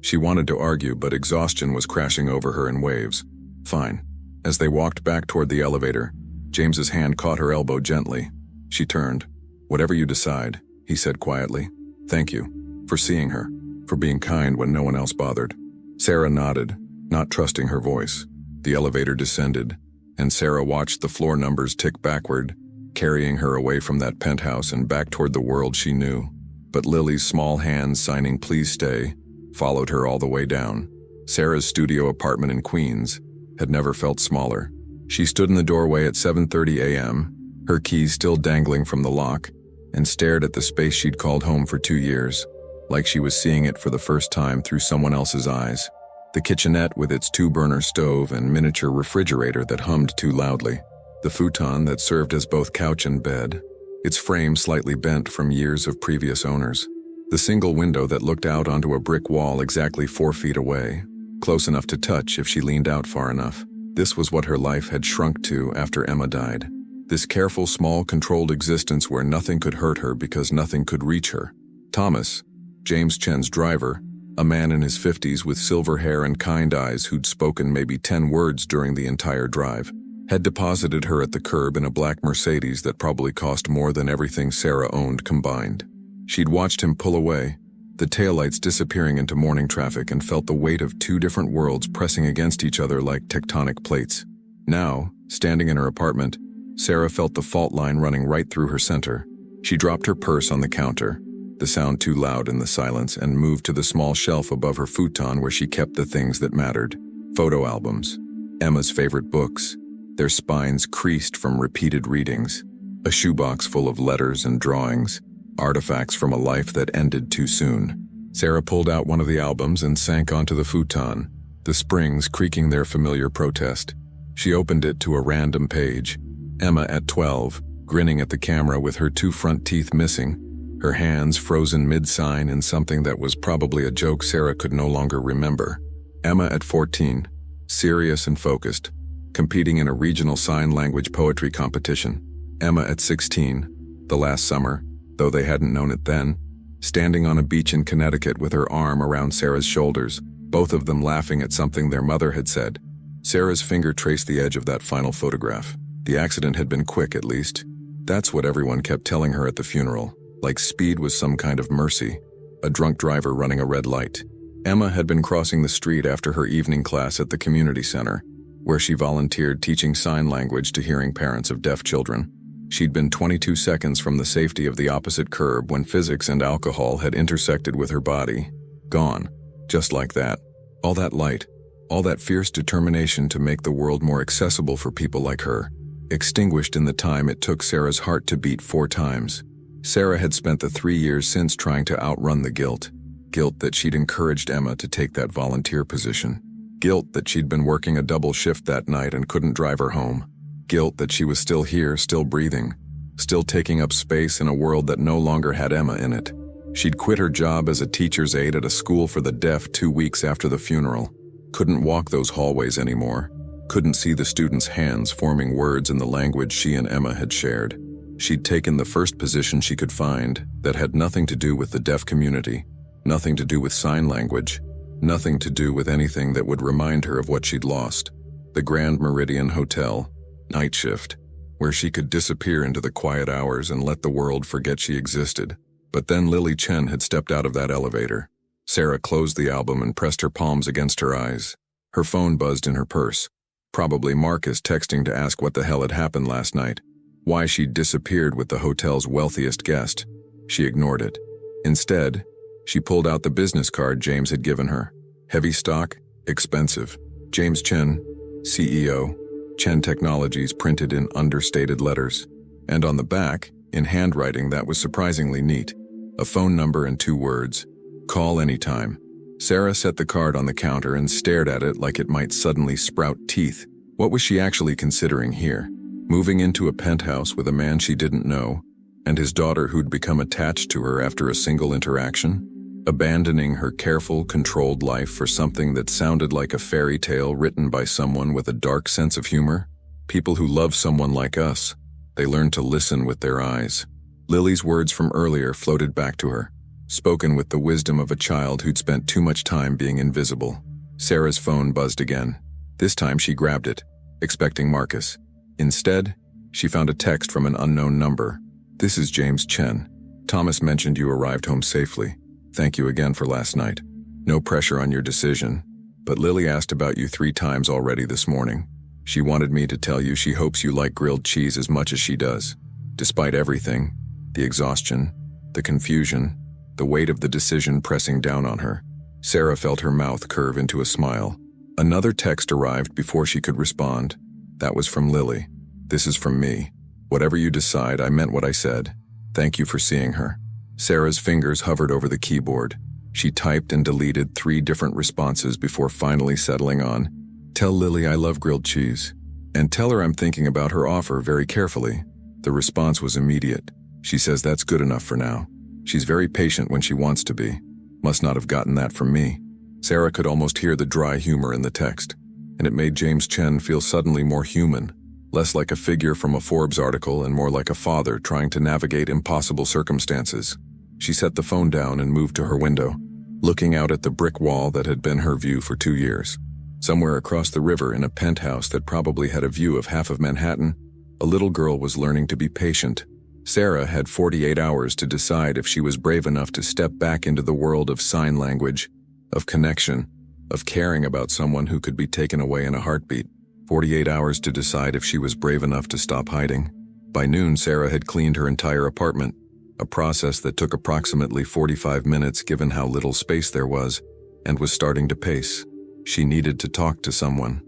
She wanted to argue, but exhaustion was crashing over her in waves. "Fine." As they walked back toward the elevator, James's hand caught her elbow gently. She turned. "Whatever you decide," he said quietly. "Thank you for seeing her, for being kind when no one else bothered." Sarah nodded, not trusting her voice. The elevator descended, and Sarah watched the floor numbers tick backward, carrying her away from that penthouse and back toward the world she knew. But Lily's small hands signing "Please stay" followed her all the way down. Sarah's studio apartment in Queens had never felt smaller. She stood in the doorway at 7:30 a.m., her keys still dangling from the lock, and stared at the space she'd called home for 2 years, like she was seeing it for the first time through someone else's eyes. The kitchenette with its 2-burner stove and miniature refrigerator that hummed too loudly. The futon that served as both couch and bed, its frame slightly bent from years of previous owners. The single window that looked out onto a brick wall exactly 4 feet away, close enough to touch if she leaned out far enough. This was what her life had shrunk to after Emma died. This careful, small, controlled existence where nothing could hurt her because nothing could reach her. Thomas, James Chen's driver, a man in his 50s with silver hair and kind eyes who'd spoken maybe 10 words during the entire drive, had deposited her at the curb in a black Mercedes that probably cost more than everything Sarah owned combined. She'd watched him pull away, the taillights disappearing into morning traffic, and felt the weight of 2 different worlds pressing against each other like tectonic plates. Now, standing in her apartment, Sarah felt the fault line running right through her center. She dropped her purse on the counter, the sound too loud in the silence, and moved to the small shelf above her futon where she kept the things that mattered. Photo albums, Emma's favorite books, their spines creased from repeated readings, a shoebox full of letters and drawings, artifacts from a life that ended too soon. Sarah pulled out one of the albums and sank onto the futon, the springs creaking their familiar protest. She opened it to a random page. Emma at 12, grinning at the camera with her 2 front teeth missing, her hands frozen mid-sign in something that was probably a joke Sarah could no longer remember. Emma at 14, serious and focused, competing in a regional sign language poetry competition. Emma at 16, the last summer, though they hadn't known it then, standing on a beach in Connecticut with her arm around Sarah's shoulders, both of them laughing at something their mother had said. Sarah's finger traced the edge of that final photograph. The accident had been quick, at least. That's what everyone kept telling her at the funeral, like speed was some kind of mercy, a drunk driver running a red light. Emma had been crossing the street after her evening class at the community center, where she volunteered teaching sign language to hearing parents of deaf children. She'd been 22 seconds from the safety of the opposite curb when physics and alcohol had intersected with her body. Gone. Just like that. All that light, all that fierce determination to make the world more accessible for people like her, extinguished in the time it took Sarah's heart to beat 4 times. Sarah had spent the 3 years since trying to outrun the guilt. Guilt that she'd encouraged Emma to take that volunteer position. Guilt that she'd been working a double shift that night and couldn't drive her home. Guilt that she was still here, still breathing, still taking up space in a world that no longer had Emma in it. She'd quit her job as a teacher's aide at a school for the deaf 2 weeks after the funeral. Couldn't walk those hallways anymore. couldn't see the students' hands forming words in the language she and Emma had shared. She'd taken the first position she could find that had nothing to do with the deaf community, nothing to do with sign language, nothing to do with anything that would remind her of what she'd lost. The Grand Meridian Hotel, night shift, where she could disappear into the quiet hours and let the world forget she existed. But then Lily Chen had stepped out of that elevator. Sarah closed the album and pressed her palms against her eyes. Her phone buzzed in her purse. Probably Marcus texting to ask what the hell had happened last night, why she'd disappeared with the hotel's wealthiest guest. She ignored it. Instead, she pulled out the business card James had given her. Heavy stock, expensive. James Chen, CEO, Chen Technologies printed in understated letters. And on the back, in handwriting that was surprisingly neat, a phone number and 2 words, call anytime. Sarah set the card on the counter and stared at it like it might suddenly sprout teeth. What was she actually considering here? Moving into a penthouse with a man she didn't know, and his daughter who'd become attached to her after a single interaction? Abandoning her careful, controlled life for something that sounded like a fairy tale written by someone with a dark sense of humor? People who love someone like us, they learn to listen with their eyes. Lily's words from earlier floated back to her, spoken with the wisdom of a child who'd spent too much time being invisible. Sarah's phone buzzed again. This time she grabbed it, expecting Marcus. Instead, she found a text from an unknown number. This is James Chen. Thomas mentioned you arrived home safely. Thank you again for last night. No pressure on your decision, but Lily asked about you 3 times already this morning. She wanted me to tell you she hopes you like grilled cheese as much as she does. Despite everything, the exhaustion, the confusion, the weight of the decision pressing down on her, Sarah felt her mouth curve into a smile. Another text arrived before she could respond. That was from Lily. This is from me. Whatever you decide, I meant what I said. Thank you for seeing her. Sarah's fingers hovered over the keyboard. She typed and deleted 3 different responses before finally settling on, tell Lily I love grilled cheese. And tell her I'm thinking about her offer very carefully. The response was immediate. She says that's good enough for now. She's very patient when she wants to be. Must not have gotten that from me. Sarah could almost hear the dry humor in the text, and it made James Chen feel suddenly more human, less like a figure from a Forbes article and more like a father trying to navigate impossible circumstances. She set the phone down and moved to her window, looking out at the brick wall that had been her view for 2 years. Somewhere across the river in a penthouse that probably had a view of half of Manhattan, a little girl was learning to be patient. Sarah had 48 hours to decide if she was brave enough to step back into the world of sign language, of connection, of caring about someone who could be taken away in a heartbeat. 48 hours to decide if she was brave enough to stop hiding. By noon, Sarah had cleaned her entire apartment, a process that took approximately 45 minutes given how little space there was, and was starting to pace. She needed to talk to someone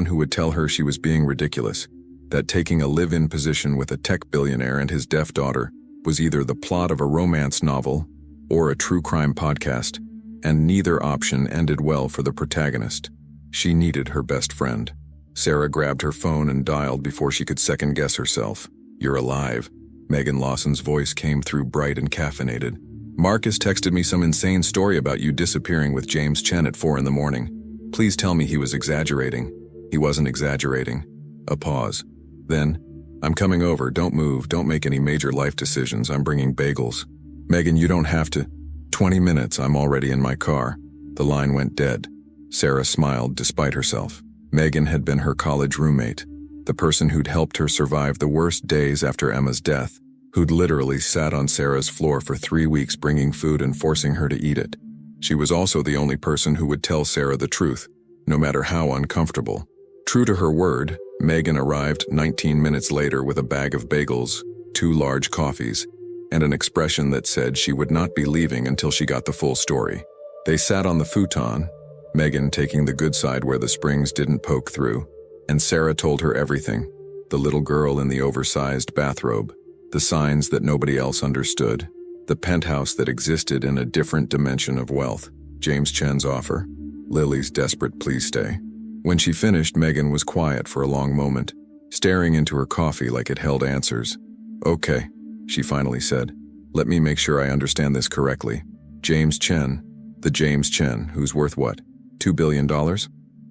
who would tell her she was being ridiculous, that taking a live-in position with a tech billionaire and his deaf daughter was either the plot of a romance novel or a true crime podcast, and neither option ended well for the protagonist. She needed her best friend. Sarah grabbed her phone and dialed before she could second-guess herself. You're alive. Megan Lawson's voice came through bright and caffeinated. Marcus texted me some insane story about you disappearing with James Chen at 4 in the morning. Please tell me he was exaggerating. He wasn't exaggerating. A pause. Then, I'm coming over. Don't move. Don't make any major life decisions. I'm bringing bagels. Megan, you don't have to. 20 minutes. I'm already in my car. The line went dead. Sarah smiled despite herself. Megan had been her college roommate, the person who'd helped her survive the worst days after Emma's death, who'd literally sat on Sarah's floor for 3 weeks bringing food and forcing her to eat it. She was also the only person who would tell Sarah the truth, no matter how uncomfortable. True to her word, Megan arrived 19 minutes later with a bag of bagels, 2 large coffees, and an expression that said she would not be leaving until she got the full story. They sat on the futon, Megan taking the good side where the springs didn't poke through, and Sarah told her everything. The little girl in the oversized bathrobe, the signs that nobody else understood, the penthouse that existed in a different dimension of wealth, James Chen's offer, Lily's desperate please stay. When she finished, Megan was quiet for a long moment, staring into her coffee like it held answers. Okay, she finally said. Let me make sure I understand this correctly. James Chen, the James Chen, who's worth what? $2 billion?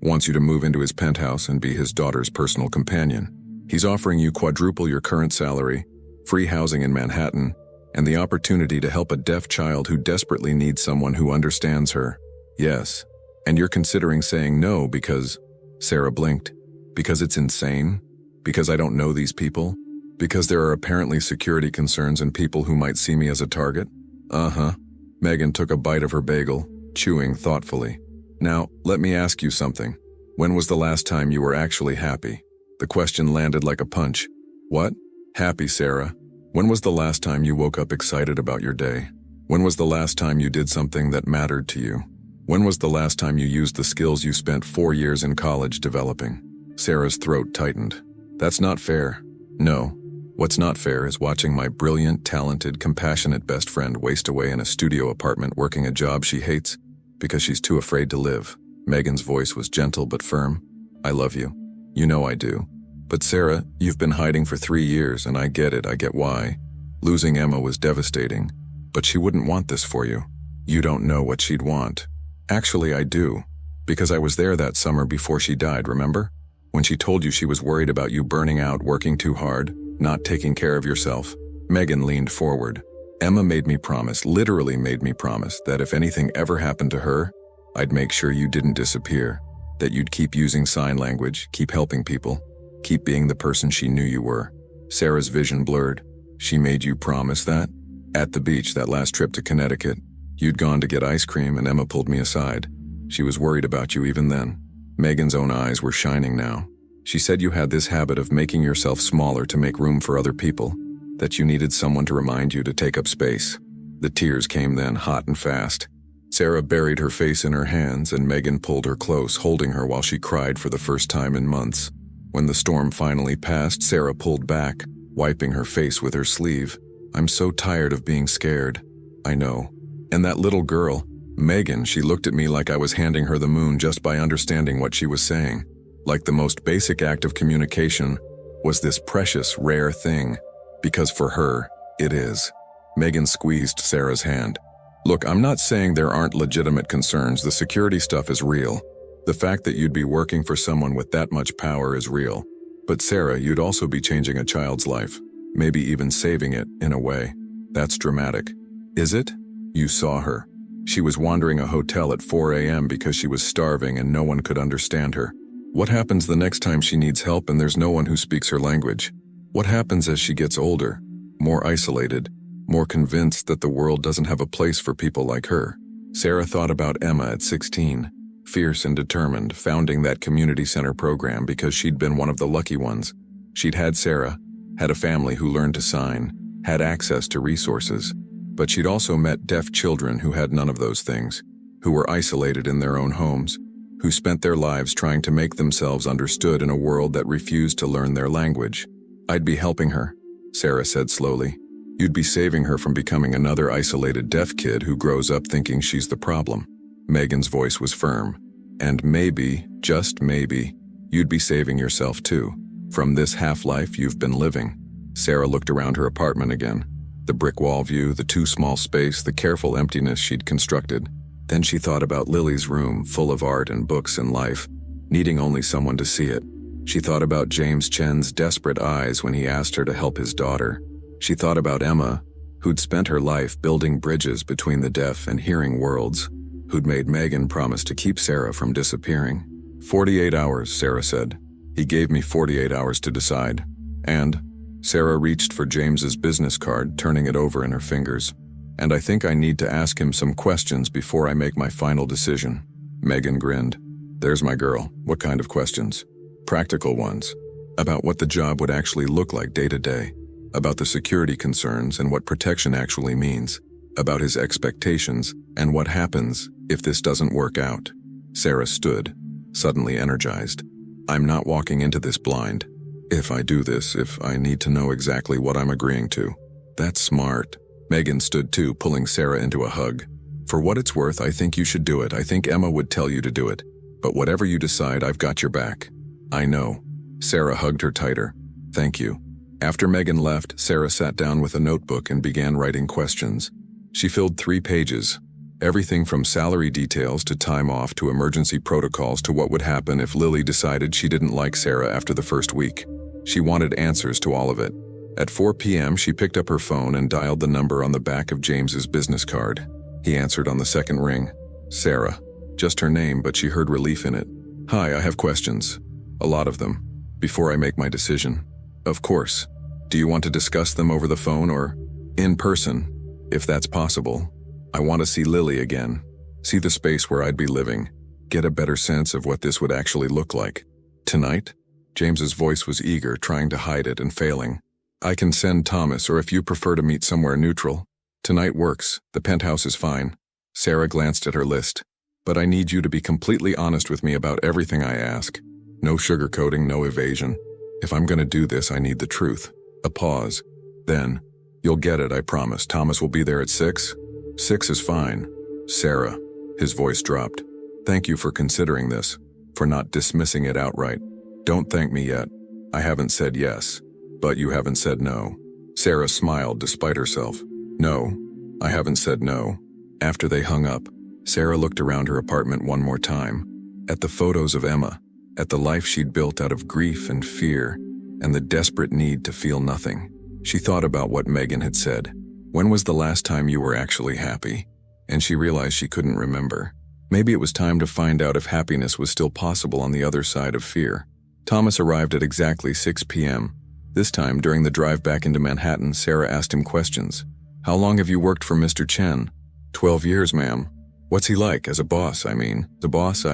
Wants you to move into his penthouse and be his daughter's personal companion. He's offering you quadruple your current salary, free housing in Manhattan, and the opportunity to help a deaf child who desperately needs someone who understands her. Yes. And you're considering saying no because... Sarah blinked. Because it's insane? Because I don't know these people? Because there are apparently security concerns and people who might see me as a target? Uh-huh. Megan took a bite of her bagel, chewing thoughtfully. Now, let me ask you something. When was the last time you were actually happy? The question landed like a punch. What? Happy, Sarah. When was the last time you woke up excited about your day? When was the last time you did something that mattered to you? When was the last time you used the skills you spent 4 years in college developing? Sarah's throat tightened. That's not fair. No. What's not fair is watching my brilliant, talented, compassionate best friend waste away in a studio apartment working a job she hates because she's too afraid to live. Megan's voice was gentle but firm. I love you. You know I do. But Sarah, you've been hiding for 3 years, and I get it, I get why. Losing Emma was devastating, but she wouldn't want this for you. You don't know what she'd want. Actually, I do, because I was there that summer before she died, remember? When she told you she was worried about you burning out, working too hard, not taking care of yourself. Megan leaned forward. Emma made me promise, literally made me promise, that if anything ever happened to her, I'd make sure you didn't disappear, that you'd keep using sign language, keep helping people, keep being the person she knew you were. Sarah's vision blurred. She made you promise that? At the beach that last trip to Connecticut, you'd gone to get ice cream and Emma pulled me aside. She was worried about you even then. Megan's own eyes were shining now. She said you had this habit of making yourself smaller to make room for other people, that you needed someone to remind you to take up space. The tears came then, hot and fast. Sarah buried her face in her hands and Megan pulled her close, holding her while she cried for the first time in months. When the storm finally passed, Sarah pulled back, wiping her face with her sleeve. I'm so tired of being scared. I know. And that little girl, Megan, she looked at me like I was handing her the moon just by understanding what she was saying. Like the most basic act of communication was this precious, rare thing. Because for her, it is. Megan squeezed Sarah's hand. Look, I'm not saying there aren't legitimate concerns. The security stuff is real. The fact that you'd be working for someone with that much power is real. But Sarah, you'd also be changing a child's life. Maybe even saving it, in a way. That's dramatic. Is it? You saw her. She was wandering a hotel at 4 a.m. because she was starving and no one could understand her. What happens the next time she needs help and there's no one who speaks her language? What happens as she gets older, more isolated, more convinced that the world doesn't have a place for people like her? Sarah thought about Emma at 16, fierce and determined, founding that community center program because she'd been one of the lucky ones. She'd had Sarah, had a family who learned to sign, had access to resources. But she'd also met deaf children who had none of those things, who were isolated in their own homes, who spent their lives trying to make themselves understood in a world that refused to learn their language. I'd be helping her, Sarah said slowly. You'd be saving her from becoming another isolated deaf kid who grows up thinking she's the problem. Megan's voice was firm. And maybe, just maybe, you'd be saving yourself too, from this half-life you've been living. Sarah looked around her apartment again. The brick wall view, the too small space, the careful emptiness she'd constructed. Then she thought about Lily's room, full of art and books and life, needing only someone to see it. She thought about James Chen's desperate eyes when he asked her to help his daughter. She thought about Emma, who'd spent her life building bridges between the deaf and hearing worlds, who'd made Megan promise to keep Sarah from disappearing. 48 hours, Sarah said. He gave me 48 hours to decide. And Sarah reached for James's business card, turning it over in her fingers. And I think I need to ask him some questions before I make my final decision. Megan grinned. There's my girl. What kind of questions? Practical ones. About what the job would actually look like day to day. About the security concerns and what protection actually means. About his expectations and what happens if this doesn't work out. Sarah stood, suddenly energized. I'm not walking into this blind. If I do this, if I need to know exactly what I'm agreeing to. That's smart. Megan stood too, pulling Sarah into a hug. For what it's worth, I think you should do it. I think Emma would tell you to do it. But whatever you decide, I've got your back. I know. Sarah hugged her tighter. Thank you. After Megan left, Sarah sat down with a notebook and began writing questions. She filled 3 pages. Everything from salary details to time off to emergency protocols to what would happen if Lily decided she didn't like Sarah after the first week. She wanted answers to all of it. At 4 p.m., she picked up her phone and dialed the number on the back of James's business card. He answered on the second ring. Sarah. Just her name, but she heard relief in it. Hi, I have questions. A lot of them. Before I make my decision. Of course. Do you want to discuss them over the phone or in person, if that's possible? I want to see Lily again. See the space where I'd be living. Get a better sense of what this would actually look like. Tonight? James's voice was eager, trying to hide it and failing. I can send Thomas, or if you prefer to meet somewhere neutral. Tonight works. The penthouse is fine. Sarah glanced at her list. But I need you to be completely honest with me about everything I ask. No sugarcoating, no evasion. If I'm going to do this, I need the truth. A pause. Then, you'll get it, I promise. Thomas will be there at 6? 6 is fine. Sarah. His voice dropped. Thank you for considering this, for not dismissing it outright. Don't thank me yet. I haven't said yes, but you haven't said no. Sarah smiled despite herself. No, I haven't said no. After they hung up, Sarah looked around her apartment one more time, at the photos of Emma, at the life she'd built out of grief and fear, and the desperate need to feel nothing. She thought about what Megan had said. When was the last time you were actually happy? And she realized she couldn't remember. Maybe it was time to find out if happiness was still possible on the other side of fear. Thomas arrived at exactly 6 p.m. This time, during the drive back into Manhattan, Sarah asked him questions. How long have you worked for Mr. Chen? 12 years, ma'am. What's he like, as a boss, I mean? The boss,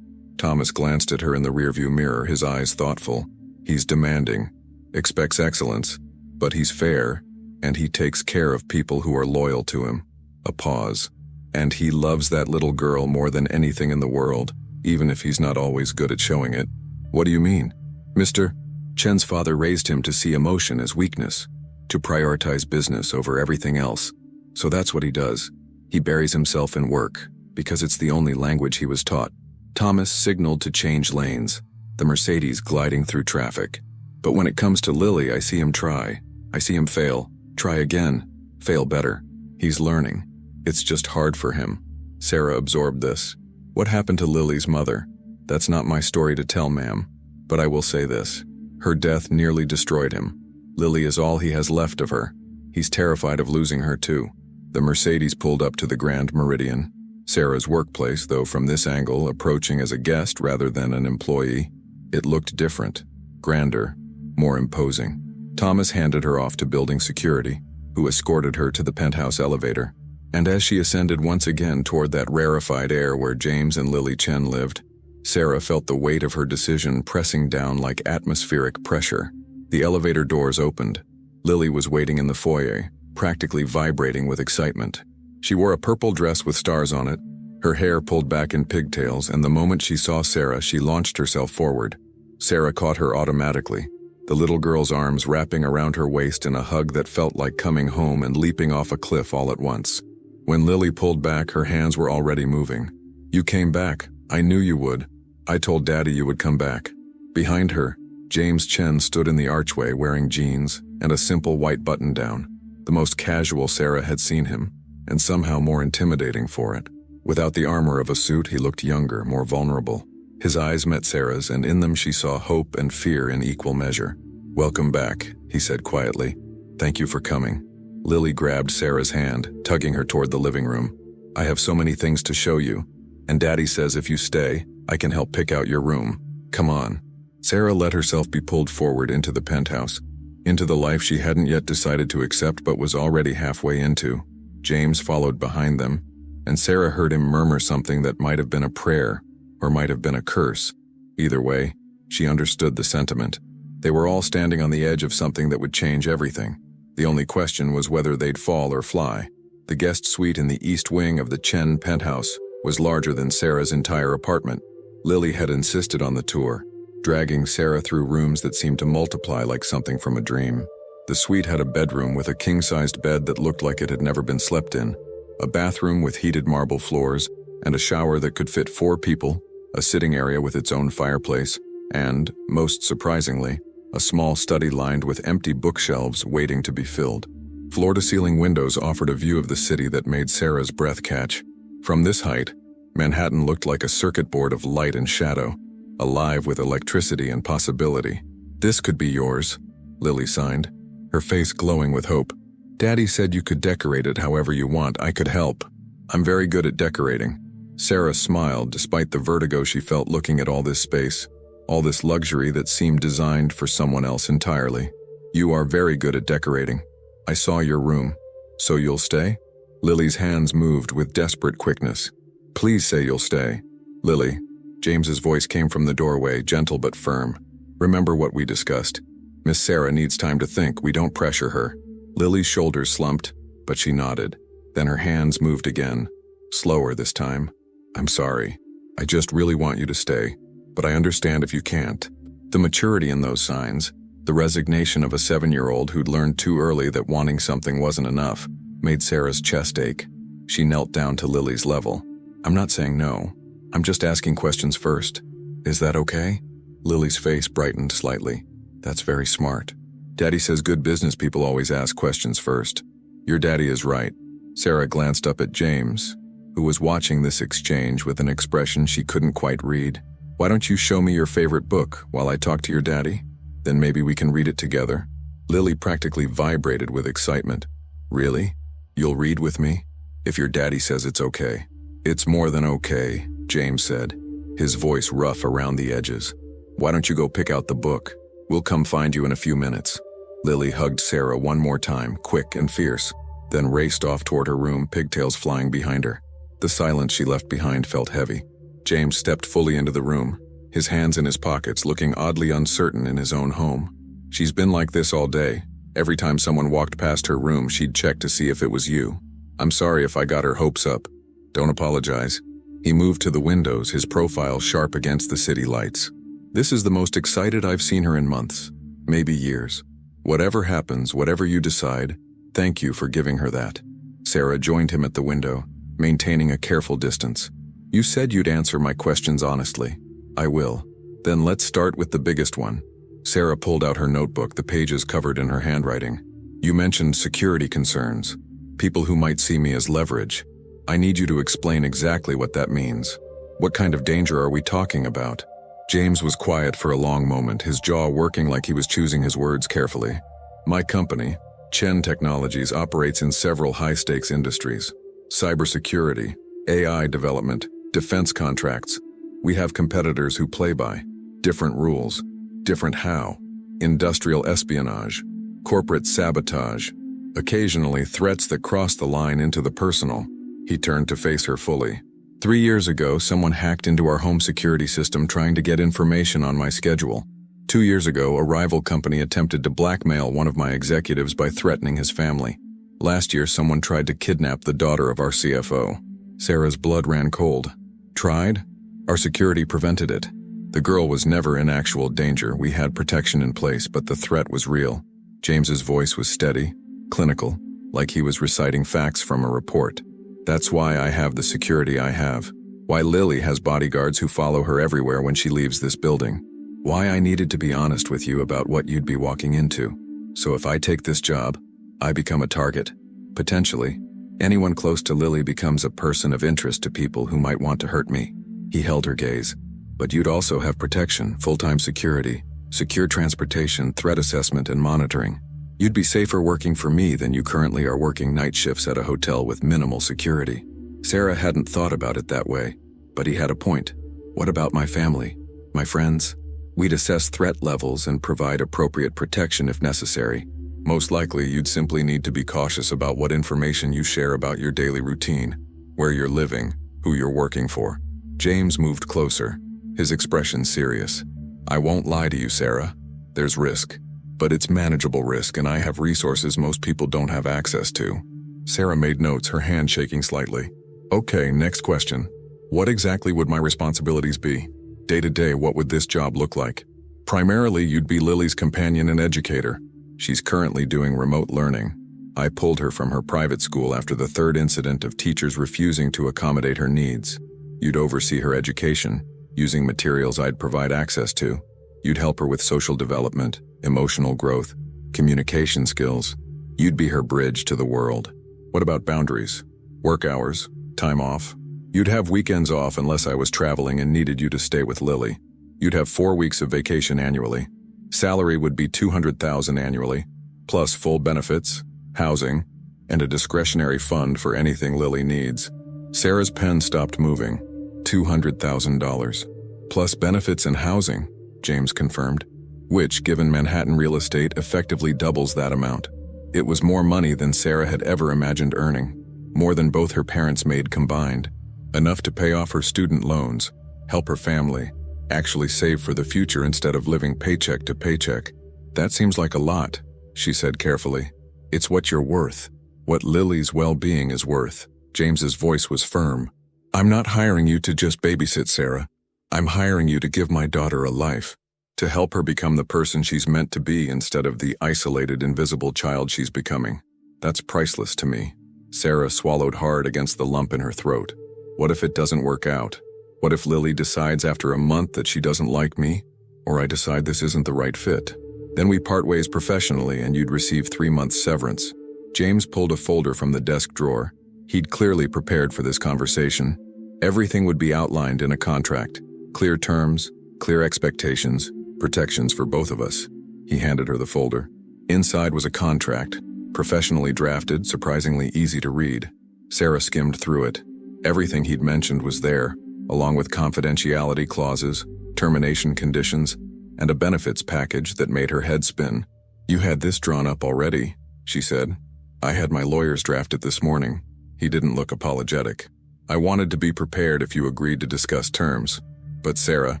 Thomas glanced at her in the rearview mirror, his eyes thoughtful. He's demanding, expects excellence, but he's fair, and he takes care of people who are loyal to him. A pause. And he loves that little girl more than anything in the world, even if he's not always good at showing it. What do you mean? Mr. Chen's father raised him to see emotion as weakness, to prioritize business over everything else. So that's what he does. He buries himself in work, because it's the only language he was taught. Thomas signaled to change lanes, the Mercedes gliding through traffic. But when it comes to Lily, I see him try. I see him fail. Try again. Fail better. He's learning. It's just hard for him. Sarah absorbed this. What happened to Lily's mother? That's not my story to tell, ma'am. But I will say this. Her death nearly destroyed him. Lily is all he has left of her. He's terrified of losing her too. The Mercedes pulled up to the Grand Meridian. Sarah's workplace, though from this angle, approaching as a guest rather than an employee. It looked different, grander, more imposing. Thomas handed her off to building security, who escorted her to the penthouse elevator. And as she ascended once again toward that rarefied air where James and Lily Chen lived, Sarah felt the weight of her decision pressing down like atmospheric pressure. The elevator doors opened. Lily was waiting in the foyer, practically vibrating with excitement. She wore a purple dress with stars on it, her hair pulled back in pigtails, and the moment she saw Sarah, she launched herself forward. Sarah caught her automatically, the little girl's arms wrapping around her waist in a hug that felt like coming home and leaping off a cliff all at once. When Lily pulled back, her hands were already moving. You came back. I knew you would. I told Daddy you would come back. Behind her, James Chen stood in the archway wearing jeans and a simple white button-down, the most casual Sarah had seen him, and somehow more intimidating for it. Without the armor of a suit, he looked younger, more vulnerable. His eyes met Sarah's, and in them she saw hope and fear in equal measure. Welcome back, he said quietly. Thank you for coming. Lily grabbed Sarah's hand, tugging her toward the living room. I have so many things to show you, and Daddy says if you stay, I can help pick out your room. Come on. Sarah let herself be pulled forward into the penthouse, into the life she hadn't yet decided to accept but was already halfway into. James followed behind them, and Sarah heard him murmur something that might have been a prayer, or might have been a curse. Either way, she understood the sentiment. They were all standing on the edge of something that would change everything. The only question was whether they'd fall or fly. The guest suite in the east wing of the Chen penthouse was larger than Sarah's entire apartment. Lily had insisted on the tour, dragging Sarah through rooms that seemed to multiply like something from a dream. The suite had a bedroom with a king-sized bed that looked like it had never been slept in, a bathroom with heated marble floors, and a shower that could fit 4 people, a sitting area with its own fireplace, and, most surprisingly, a small study lined with empty bookshelves waiting to be filled. Floor-to-ceiling windows offered a view of the city that made Sarah's breath catch. From this height, Manhattan looked like a circuit board of light and shadow, alive with electricity and possibility. "This could be yours," Lily signed, her face glowing with hope. "Daddy said you could decorate it however you want. I could help. I'm very good at decorating." Sarah smiled despite the vertigo she felt looking at all this space, all this luxury that seemed designed for someone else entirely. "You are very good at decorating. I saw your room. So you'll stay?" Lily's hands moved with desperate quickness. "Please say you'll stay." "Lily," James's voice came from the doorway, gentle but firm. "Remember what we discussed. Miss Sarah needs time to think. We don't pressure her." Lily's shoulders slumped, but she nodded. Then her hands moved again, slower this time. "I'm sorry. I just really want you to stay, but I understand if you can't." The maturity in those signs, the resignation of a 7-year-old who'd learned too early that wanting something wasn't enough, made Sarah's chest ache. She knelt down to Lily's level. "I'm not saying no. I'm just asking questions first. Is that okay?" Lily's face brightened slightly. "That's very smart. Daddy says good business people always ask questions first." "Your daddy is right." Sarah glanced up at James, who was watching this exchange with an expression she couldn't quite read. "Why don't you show me your favorite book while I talk to your daddy? Then maybe we can read it together." Lily practically vibrated with excitement. "Really? You'll read with me? If your daddy says it's okay." "It's more than okay," James said, his voice rough around the edges. "Why don't you go pick out the book? We'll come find you in a few minutes." Lily hugged Sarah one more time, quick and fierce, then raced off toward her room, pigtails flying behind her. The silence she left behind felt heavy. James stepped fully into the room, his hands in his pockets, looking oddly uncertain in his own home. "She's been like this all day. Every time someone walked past her room, she'd check to see if it was you. I'm sorry if I got her hopes up. Don't apologize." He moved to the windows, his profile sharp against the city lights. "This is the most excited I've seen her in months, maybe years. Whatever happens, whatever you decide, thank you for giving her that." Sarah joined him at the window, maintaining a careful distance. "You said you'd answer my questions honestly. I will. Then let's start with the biggest one." Sarah pulled out her notebook, the pages covered in her handwriting. "You mentioned security concerns, people who might see me as leverage. I need you to explain exactly what that means. What kind of danger are we talking about?" James was quiet for a long moment, his jaw working like he was choosing his words carefully. "My company, Chen Technologies, operates in several high-stakes industries. Cybersecurity, AI development, defense contracts. We have competitors who play by different rules, different how. Industrial espionage, corporate sabotage, occasionally threats that cross the line into the personal." He turned to face her fully. 3 years ago, someone hacked into our home security system trying to get information on my schedule. 2 years ago, a rival company attempted to blackmail one of my executives by threatening his family. Last year, someone tried to kidnap the daughter of our CFO. Sarah's blood ran cold. "Tried? Our security prevented it. The girl was never in actual danger. We had protection in place, but the threat was real." James's voice was steady, clinical, like he was reciting facts from a report. "That's why I have the security I have. Why Lily has bodyguards who follow her everywhere when she leaves this building. Why I needed to be honest with you about what you'd be walking into. So if I take this job, I become a target. Potentially, anyone close to Lily becomes a person of interest to people who might want to hurt me." He held her gaze. "But you'd also have protection, full-time security, secure transportation, threat assessment, and monitoring. You'd be safer working for me than you currently are working night shifts at a hotel with minimal security." Sarah hadn't thought about it that way, but he had a point. "What about my family? My friends? We'd assess threat levels and provide appropriate protection if necessary. Most likely, you'd simply need to be cautious about what information you share about your daily routine, where you're living, who you're working for." James moved closer, his expression serious. "I won't lie to you, Sarah. There's risk. But it's manageable risk, and I have resources most people don't have access to." Sarah made notes, her hand shaking slightly. "Okay, next question. What exactly would my responsibilities be? Day to day, what would this job look like?" "Primarily, you'd be Lily's companion and educator. She's currently doing remote learning. I pulled her from her private school after the third incident of teachers refusing to accommodate her needs. You'd oversee her education, using materials I'd provide access to. You'd help her with social development, emotional growth, communication skills. You'd be her bridge to the world." "What about boundaries? Work hours? Time off? You'd have weekends off unless I was traveling and needed you to stay with Lily. You'd have 4 weeks of vacation annually. Salary would be $200,000 annually, plus full benefits, housing, and a discretionary fund for anything Lily needs. Sarah's pen stopped moving. $200,000. Plus benefits and housing, James confirmed, which, given Manhattan real estate, effectively doubles that amount. It was more money than Sarah had ever imagined earning, more than both her parents made combined. Enough to pay off her student loans, help her family, actually save for the future instead of living paycheck to paycheck. That seems like a lot, she said carefully. It's what you're worth, what Lily's well-being is worth. James's voice was firm. I'm not hiring you to just babysit Sarah. I'm hiring you to give my daughter a life, to help her become the person she's meant to be instead of the isolated, invisible child she's becoming. That's priceless to me. Sarah swallowed hard against the lump in her throat. What if it doesn't work out? What if Lily decides after a month that she doesn't like me? Or I decide this isn't the right fit? Then we part ways professionally and you'd receive 3 months severance. James pulled a folder from the desk drawer. He'd clearly prepared for this conversation. Everything would be outlined in a contract. Clear terms, clear expectations, protections for both of us. He handed her the folder. Inside was a contract, professionally drafted, surprisingly easy to read. Sarah skimmed through it. Everything he'd mentioned was there, along with confidentiality clauses, termination conditions, and a benefits package that made her head spin. You had this drawn up already, she said. I had my lawyers draft it this morning. He didn't look apologetic. I wanted to be prepared if you agreed to discuss terms. But Sarah,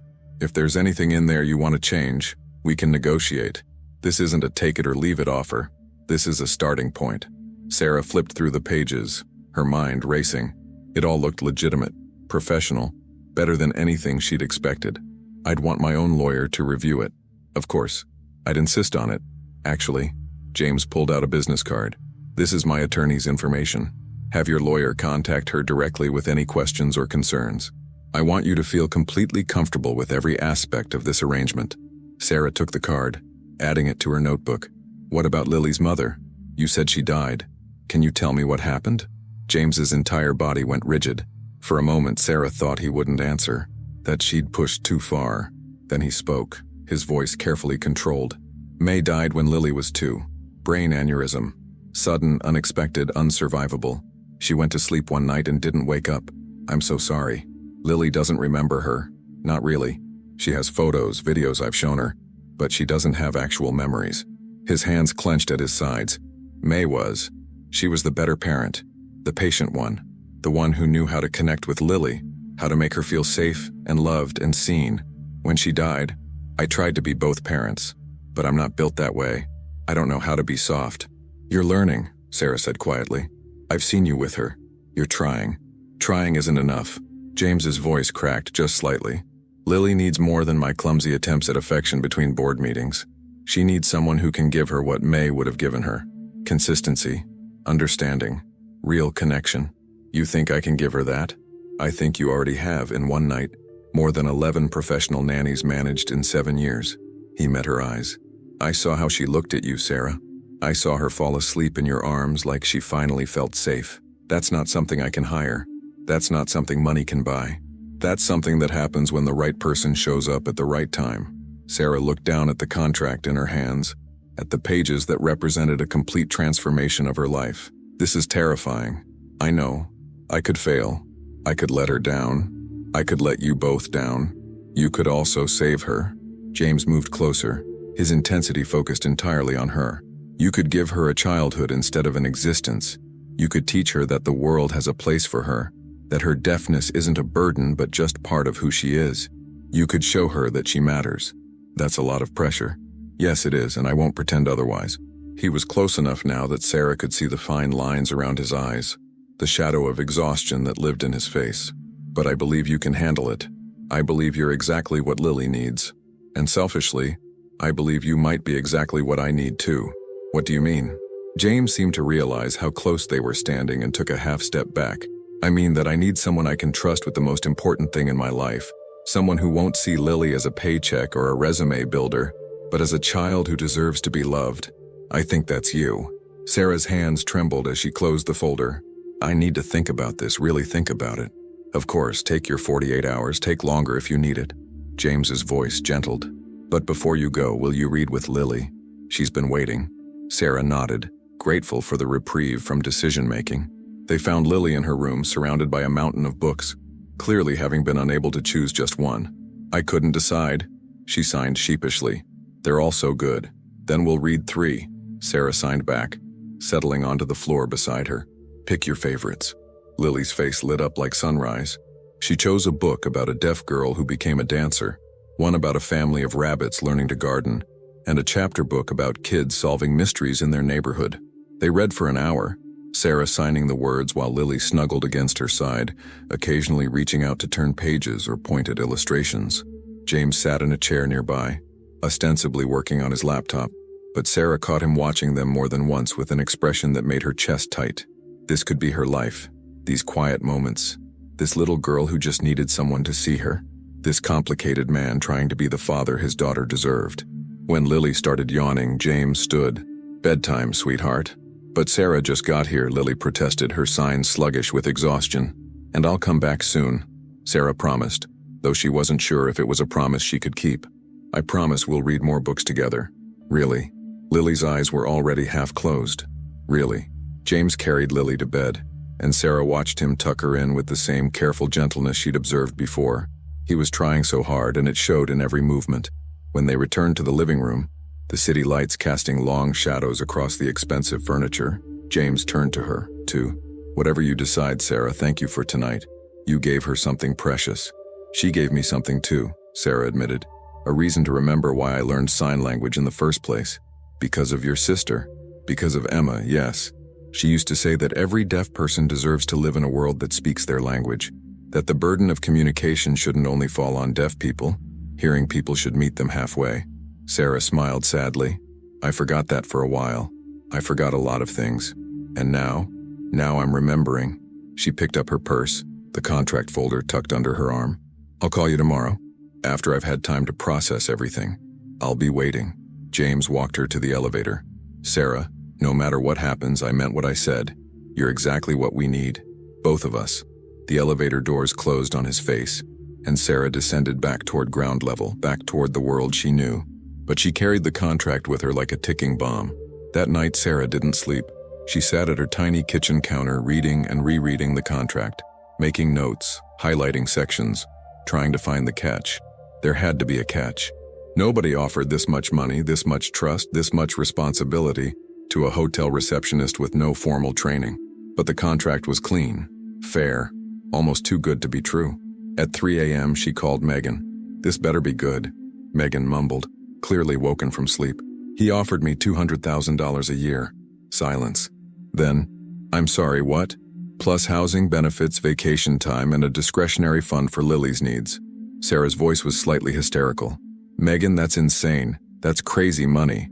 if there's anything in there you want to change, we can negotiate. This isn't a take it or leave it offer. This is a starting point. Sarah flipped through the pages, her mind racing. It all looked legitimate, professional, better than anything she'd expected. I'd want my own lawyer to review it. Of course, I'd insist on it. Actually, James pulled out a business card. This is my attorney's information. Have your lawyer contact her directly with any questions or concerns. I want you to feel completely comfortable with every aspect of this arrangement. Sarah took the card, adding it to her notebook. What about Lily's mother? You said she died. Can you tell me what happened? James's entire body went rigid. For a moment, Sarah thought he wouldn't answer, that she'd pushed too far. Then he spoke, his voice carefully controlled. May died when Lily was 2. Brain aneurysm. Sudden, unexpected, unsurvivable. She went to sleep one night and didn't wake up. I'm so sorry. Lily doesn't remember her. Not really. She has photos, videos I've shown her, but she doesn't have actual memories. His hands clenched at his sides. May was. She was the better parent, the patient one, the one who knew how to connect with Lily, how to make her feel safe and loved and seen. When she died, I tried to be both parents, but I'm not built that way. I don't know how to be soft. You're learning, Sarah said quietly. I've seen you with her. You're trying. Trying isn't enough. James's voice cracked just slightly. Lily needs more than my clumsy attempts at affection between board meetings. She needs someone who can give her what May would have given her. Consistency, understanding, real connection. You think I can give her that? I think you already have in one night. More than 11 professional nannies managed in 7 years. He met her eyes. I saw how she looked at you, Sarah. I saw her fall asleep in your arms like she finally felt safe. That's not something I can hire. That's not something money can buy. That's something that happens when the right person shows up at the right time. Sarah looked down at the contract in her hands, at the pages that represented a complete transformation of her life. This is terrifying. I know. I could fail. I could let her down. I could let you both down. You could also save her. James moved closer, his intensity focused entirely on her. You could give her a childhood instead of an existence. You could teach her that the world has a place for her, that her deafness isn't a burden but just part of who she is. You could show her that she matters. That's a lot of pressure. Yes, it is, and I won't pretend otherwise. He was close enough now that Sarah could see the fine lines around his eyes, the shadow of exhaustion that lived in his face. But I believe you can handle it. I believe you're exactly what Lily needs. And selfishly, I believe you might be exactly what I need too. What do you mean? James seemed to realize how close they were standing and took a half step back. I mean that I need someone I can trust with the most important thing in my life. Someone who won't see Lily as a paycheck or a resume builder, but as a child who deserves to be loved. I think that's you. Sarah's hands trembled as she closed the folder. I need to think about this, really think about it. Of course, take your 48 hours, take longer if you need it. James's voice gentled. But before you go, will you read with Lily? She's been waiting. Sarah nodded, grateful for the reprieve from decision-making. They found Lily in her room, surrounded by a mountain of books, clearly having been unable to choose just one. I couldn't decide, she signed sheepishly. They're all so good. Then we'll read 3, Sarah signed back, settling onto the floor beside her. Pick your favorites. Lily's face lit up like sunrise. She chose a book about a deaf girl who became a dancer, one about a family of rabbits learning to garden, and a chapter book about kids solving mysteries in their neighborhood. They read for an hour, Sarah signing the words while Lily snuggled against her side, occasionally reaching out to turn pages or point at illustrations. James sat in a chair nearby, ostensibly working on his laptop, but Sarah caught him watching them more than once with an expression that made her chest tight. This could be her life, these quiet moments, this little girl who just needed someone to see her, this complicated man trying to be the father his daughter deserved. When Lily started yawning, James stood. Bedtime, sweetheart. But Sarah just got here, Lily protested, her signs sluggish with exhaustion. And I'll come back soon, Sarah promised, though she wasn't sure if it was a promise she could keep. I promise we'll read more books together. Really? Lily's eyes were already half closed. Really? James carried Lily to bed, and Sarah watched him tuck her in with the same careful gentleness she'd observed before. He was trying so hard, and it showed in every movement. When they returned to the living room, the city lights casting long shadows across the expensive furniture, James turned to her, too. Whatever you decide, Sarah, thank you for tonight. You gave her something precious. She gave me something too, Sarah admitted. A reason to remember why I learned sign language in the first place. Because of your sister. Because of Emma, yes. She used to say that every deaf person deserves to live in a world that speaks their language. That the burden of communication shouldn't only fall on deaf people. Hearing people should meet them halfway. Sarah smiled sadly. I forgot that for a while. I forgot a lot of things. And now I'm remembering. She picked up her purse, the contract folder tucked under her arm. I'll call you tomorrow, after I've had time to process everything. I'll be waiting. James walked her to the elevator. Sarah, no matter what happens, I meant what I said. You're exactly what we need. Both of us. The elevator doors closed on his face, and Sarah descended back toward ground level, back toward the world she knew. But she carried the contract with her like a ticking bomb. That night, Sarah didn't sleep. She sat at her tiny kitchen counter, reading and rereading the contract, making notes, highlighting sections, trying to find the catch. There had to be a catch. Nobody offered this much money, this much trust, this much responsibility to a hotel receptionist with no formal training. But the contract was clean, fair, almost too good to be true. At 3 a.m., she called Megan. This better be good, Megan mumbled, clearly woken from sleep. He offered me $200,000 a year. Silence. Then, I'm sorry, what? Plus housing, benefits, vacation time, and a discretionary fund for Lily's needs. Sarah's voice was slightly hysterical. Megan, that's insane. That's crazy money.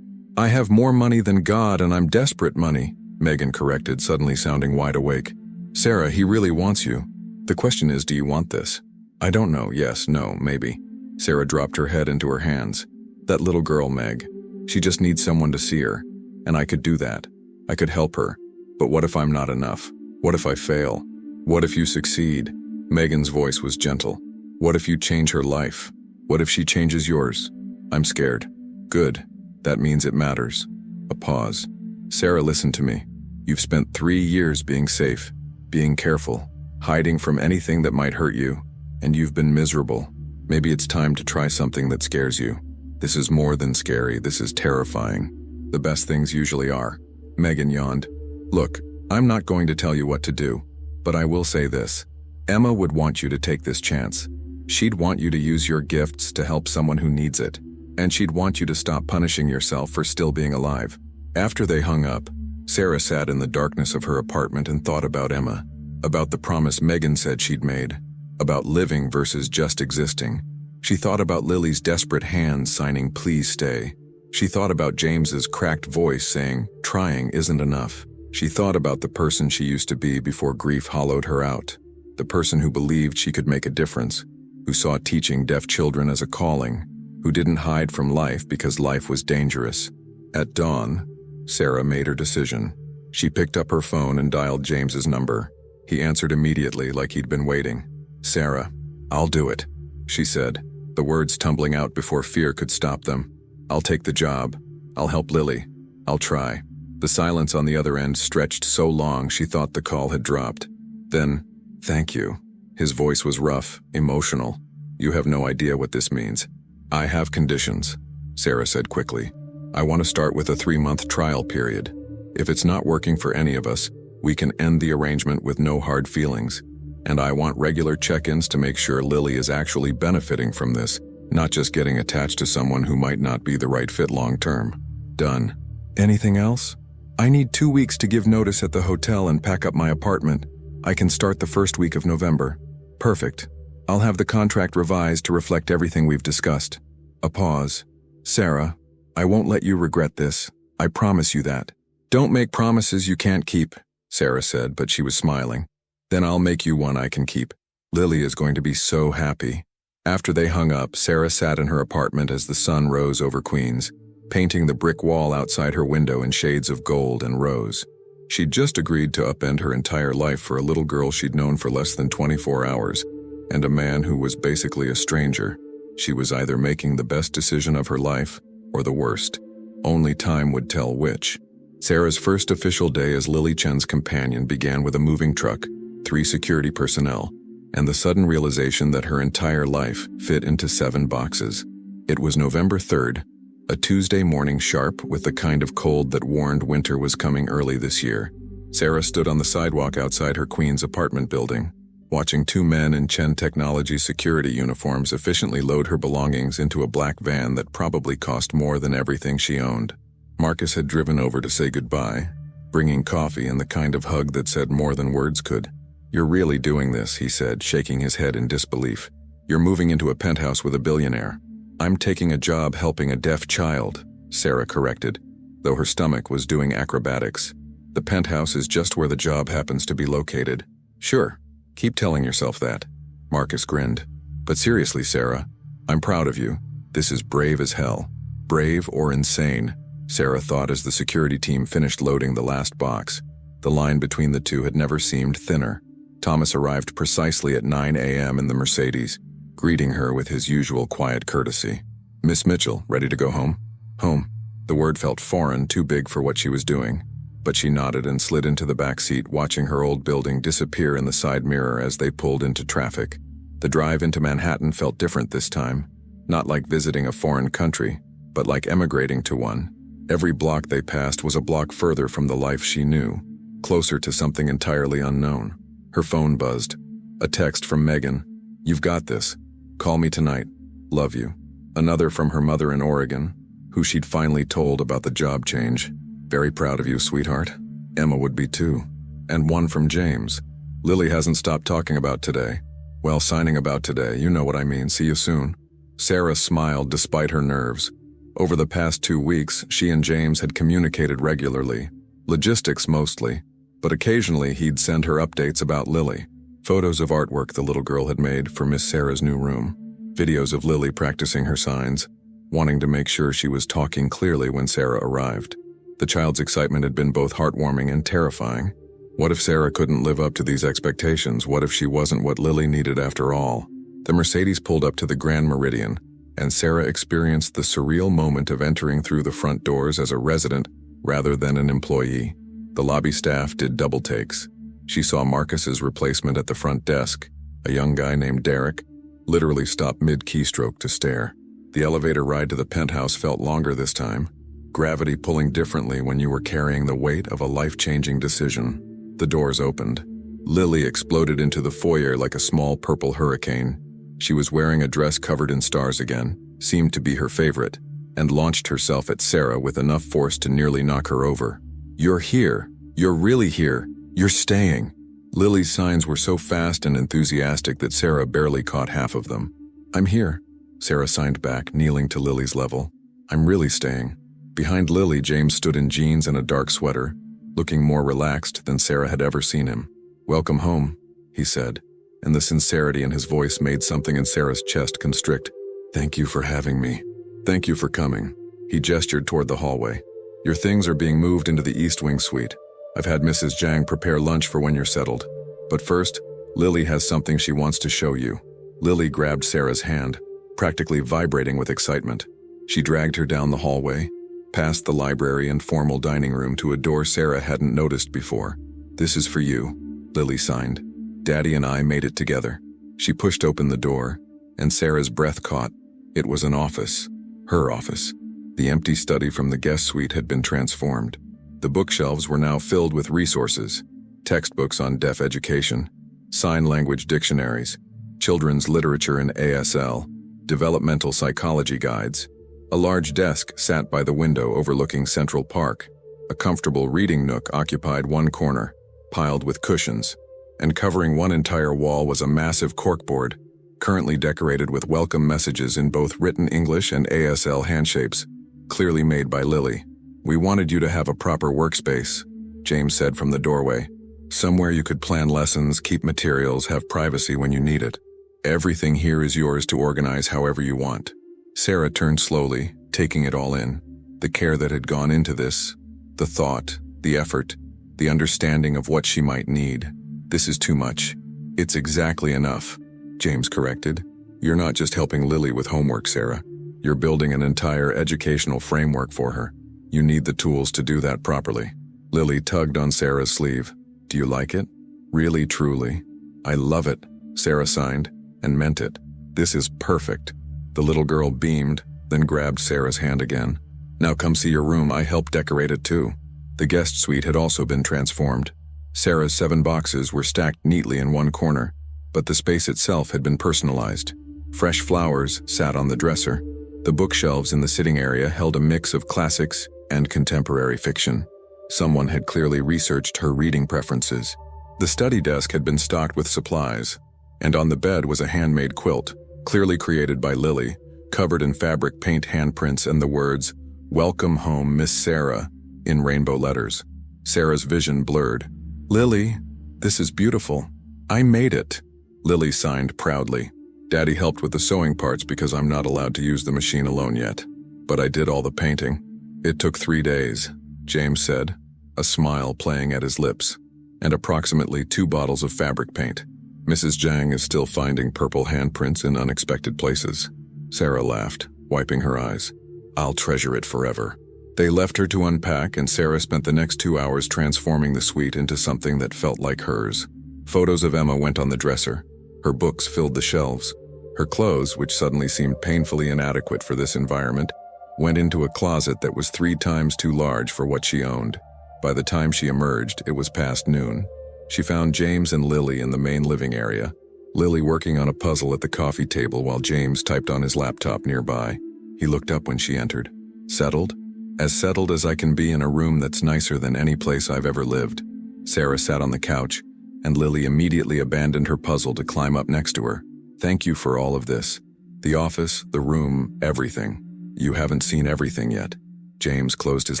I have more money than God and I'm desperate money, Megan corrected, suddenly sounding wide awake. Sarah, he really wants you. The question is, do you want this? I don't know, yes, no, maybe. Sarah dropped her head into her hands. That little girl, Meg. She just needs someone to see her. And I could do that. I could help her. But what if I'm not enough? What if I fail? What if you succeed? Megan's voice was gentle. What if you change her life? What if she changes yours? I'm scared. Good. That means it matters. A pause. Sarah, listen to me. You've spent 3 years being safe, being careful, hiding from anything that might hurt you, and you've been miserable. Maybe it's time to try something that scares you. This is more than scary, this is terrifying. The best things usually are. Megan yawned. Look, I'm not going to tell you what to do, but I will say this. Emma would want you to take this chance. She'd want you to use your gifts to help someone who needs it. And she'd want you to stop punishing yourself for still being alive. After they hung up, Sarah sat in the darkness of her apartment and thought about Emma, about the promise Megan said she'd made, about living versus just existing. She thought about Lily's desperate hands signing "Please stay." She thought about James's cracked voice saying, "Trying isn't enough." She thought about the person she used to be before grief hollowed her out, the person who believed she could make a difference, who saw teaching deaf children as a calling, who didn't hide from life because life was dangerous. At dawn, Sarah made her decision. She picked up her phone and dialed James's number. He answered immediately like he'd been waiting. "Sarah, I'll do it," she said, the words tumbling out before fear could stop them. "I'll take the job. I'll help Lily. I'll try." The silence on the other end stretched so long she thought the call had dropped. Then, "Thank you." His voice was rough, emotional. "You have no idea what this means." "I have conditions," Sarah said quickly. "I want to start with a 3-month trial period. If it's not working for any of us, we can end the arrangement with no hard feelings. And I want regular check-ins to make sure Lily is actually benefiting from this, not just getting attached to someone who might not be the right fit long-term." "Done." "Anything else?" "I need 2 weeks to give notice at the hotel and pack up my apartment. I can start the first week of November." "Perfect. I'll have the contract revised to reflect everything we've discussed." A pause. "Sarah, I won't let you regret this. I promise you that." "Don't make promises you can't keep," Sarah said, but she was smiling. "Then I'll make you one I can keep. Lily is going to be so happy." After they hung up, Sarah sat in her apartment as the sun rose over Queens, painting the brick wall outside her window in shades of gold and rose. She'd just agreed to upend her entire life for a little girl she'd known for less than 24 hours, and a man who was basically a stranger. She was either making the best decision of her life, or the worst. Only time would tell which. Sarah's first official day as Lily Chen's companion began with a moving truck, 3 security personnel, and the sudden realization that her entire life fit into 7 boxes. It was November 3rd, a Tuesday morning sharp with the kind of cold that warned winter was coming early this year. Sarah stood on the sidewalk outside her Queens apartment building, watching 2 men in Chen Technology security uniforms efficiently load her belongings into a black van that probably cost more than everything she owned. Marcus had driven over to say goodbye, bringing coffee and the kind of hug that said more than words could. "You're really doing this," he said, shaking his head in disbelief. "You're moving into a penthouse with a billionaire." "I'm taking a job helping a deaf child," Sarah corrected, though her stomach was doing acrobatics. "The penthouse is just where the job happens to be located." "Sure, keep telling yourself that." Marcus grinned. "But seriously, Sarah, I'm proud of you. This is brave as hell." "Brave or insane," Sarah thought as the security team finished loading the last box. The line between the two had never seemed thinner. Thomas arrived precisely at 9 a.m. in the Mercedes, greeting her with his usual quiet courtesy. "Miss Mitchell, ready to go home?" "Home." The word felt foreign, too big for what she was doing, but she nodded and slid into the back seat, watching her old building disappear in the side mirror as they pulled into traffic. The drive into Manhattan felt different this time, not like visiting a foreign country, but like emigrating to one. Every block they passed was a block further from the life she knew, closer to something entirely unknown. Her phone buzzed. A text from Megan. "You've got this. Call me tonight. Love you." Another from her mother in Oregon, who she'd finally told about the job change. "Very proud of you, sweetheart. Emma would be too." And one from James. "Lily hasn't stopped talking about today. Well, signing about today, you know what I mean. See you soon." Sarah smiled despite her nerves. Over the past 2 weeks, she and James had communicated regularly. Logistics mostly, but occasionally he'd send her updates about Lily. Photos of artwork the little girl had made for Miss Sarah's new room. Videos of Lily practicing her signs, wanting to make sure she was talking clearly when Sarah arrived. The child's excitement had been both heartwarming and terrifying. What if Sarah couldn't live up to these expectations? What if she wasn't what Lily needed after all? The Mercedes pulled up to the Grand Meridian, and Sarah experienced the surreal moment of entering through the front doors as a resident rather than an employee. The lobby staff did double takes. She saw Marcus's replacement at the front desk, a young guy named Derek, literally stop mid-keystroke to stare. The elevator ride to the penthouse felt longer this time, gravity pulling differently when you were carrying the weight of a life-changing decision. The doors opened. Lily exploded into the foyer like a small purple hurricane. She was wearing a dress covered in stars again, seemed to be her favorite, and launched herself at Sarah with enough force to nearly knock her over. "You're here. You're really here. You're staying." Lily's signs were so fast and enthusiastic that Sarah barely caught half of them. "I'm here," Sarah signed back, kneeling to Lily's level. "I'm really staying." Behind Lily, James stood in jeans and a dark sweater, looking more relaxed than Sarah had ever seen him. "Welcome home," he said, and the sincerity in his voice made something in Sarah's chest constrict. "Thank you for having me. Thank you for coming." He gestured toward the hallway. "Your things are being moved into the East Wing suite. I've had Mrs. Zhang prepare lunch for when you're settled. But first, Lily has something she wants to show you. Lily grabbed Sarah's hand, practically vibrating with excitement. She dragged her down the hallway, past the library and formal dining room to a door Sarah hadn't noticed before. "This is for you," Lily signed. "Daddy and I made it together." She pushed open the door, and Sarah's breath caught. It was an office. Her office. The empty study from the guest suite had been transformed. The bookshelves were now filled with resources: textbooks on deaf education, sign language dictionaries, children's literature and ASL, developmental psychology guides. A large desk sat by the window overlooking Central Park. A comfortable reading nook occupied one corner, piled with cushions, and covering one entire wall was a massive corkboard, currently decorated with welcome messages in both written English and ASL handshapes, clearly made by Lily. "We wanted you to have a proper workspace," James said from the doorway. "Somewhere you could plan lessons, keep materials, have privacy when you need it. Everything here is yours to organize however you want." Sarah turned slowly, taking it all in. The care that had gone into this, the thought, the effort, the understanding of what she might need. "This is too much." "It's exactly enough," James corrected. "You're not just helping Lily with homework, Sarah. You're building an entire educational framework for her. You need the tools to do that properly." Lily tugged on Sarah's sleeve. "Do you like it?" "Really, truly." "I love it," Sarah signed, and meant it. "This is perfect." The little girl beamed, then grabbed Sarah's hand again. "Now come see your room. I helped decorate it too." The guest suite had also been transformed. Sarah's 7 boxes were stacked neatly in one corner, but the space itself had been personalized. Fresh flowers sat on the dresser. The bookshelves in the sitting area held a mix of classics and contemporary fiction. Someone had clearly researched her reading preferences. The study desk had been stocked with supplies, and on the bed was a handmade quilt, clearly created by Lily, covered in fabric paint handprints and the words, "Welcome home, Miss Sarah," in rainbow letters. Sarah's vision blurred. "Lily, this is beautiful. I made it," Lily signed proudly. "Daddy helped with the sewing parts because I'm not allowed to use the machine alone yet. But I did all the painting." "It took 3 days," James said, a smile playing at his lips, "and approximately 2 bottles of fabric paint. Mrs. Zhang is still finding purple handprints in unexpected places." Sarah laughed, wiping her eyes. "I'll treasure it forever." They left her to unpack, and Sarah spent the next 2 hours transforming the suite into something that felt like hers. Photos of Emma went on the dresser. Her books filled the shelves. Her clothes, which suddenly seemed painfully inadequate for this environment, went into a closet that was 3 times too large for what she owned. By the time she emerged, it was past noon. She found James and Lily in the main living area, Lily working on a puzzle at the coffee table while James typed on his laptop nearby. He looked up when she entered. "Settled?" "As settled as I can be in a room that's nicer than any place I've ever lived." Sarah sat on the couch, and Lily immediately abandoned her puzzle to climb up next to her. "Thank you for all of this. The office, the room, everything. You haven't seen everything yet." James closed his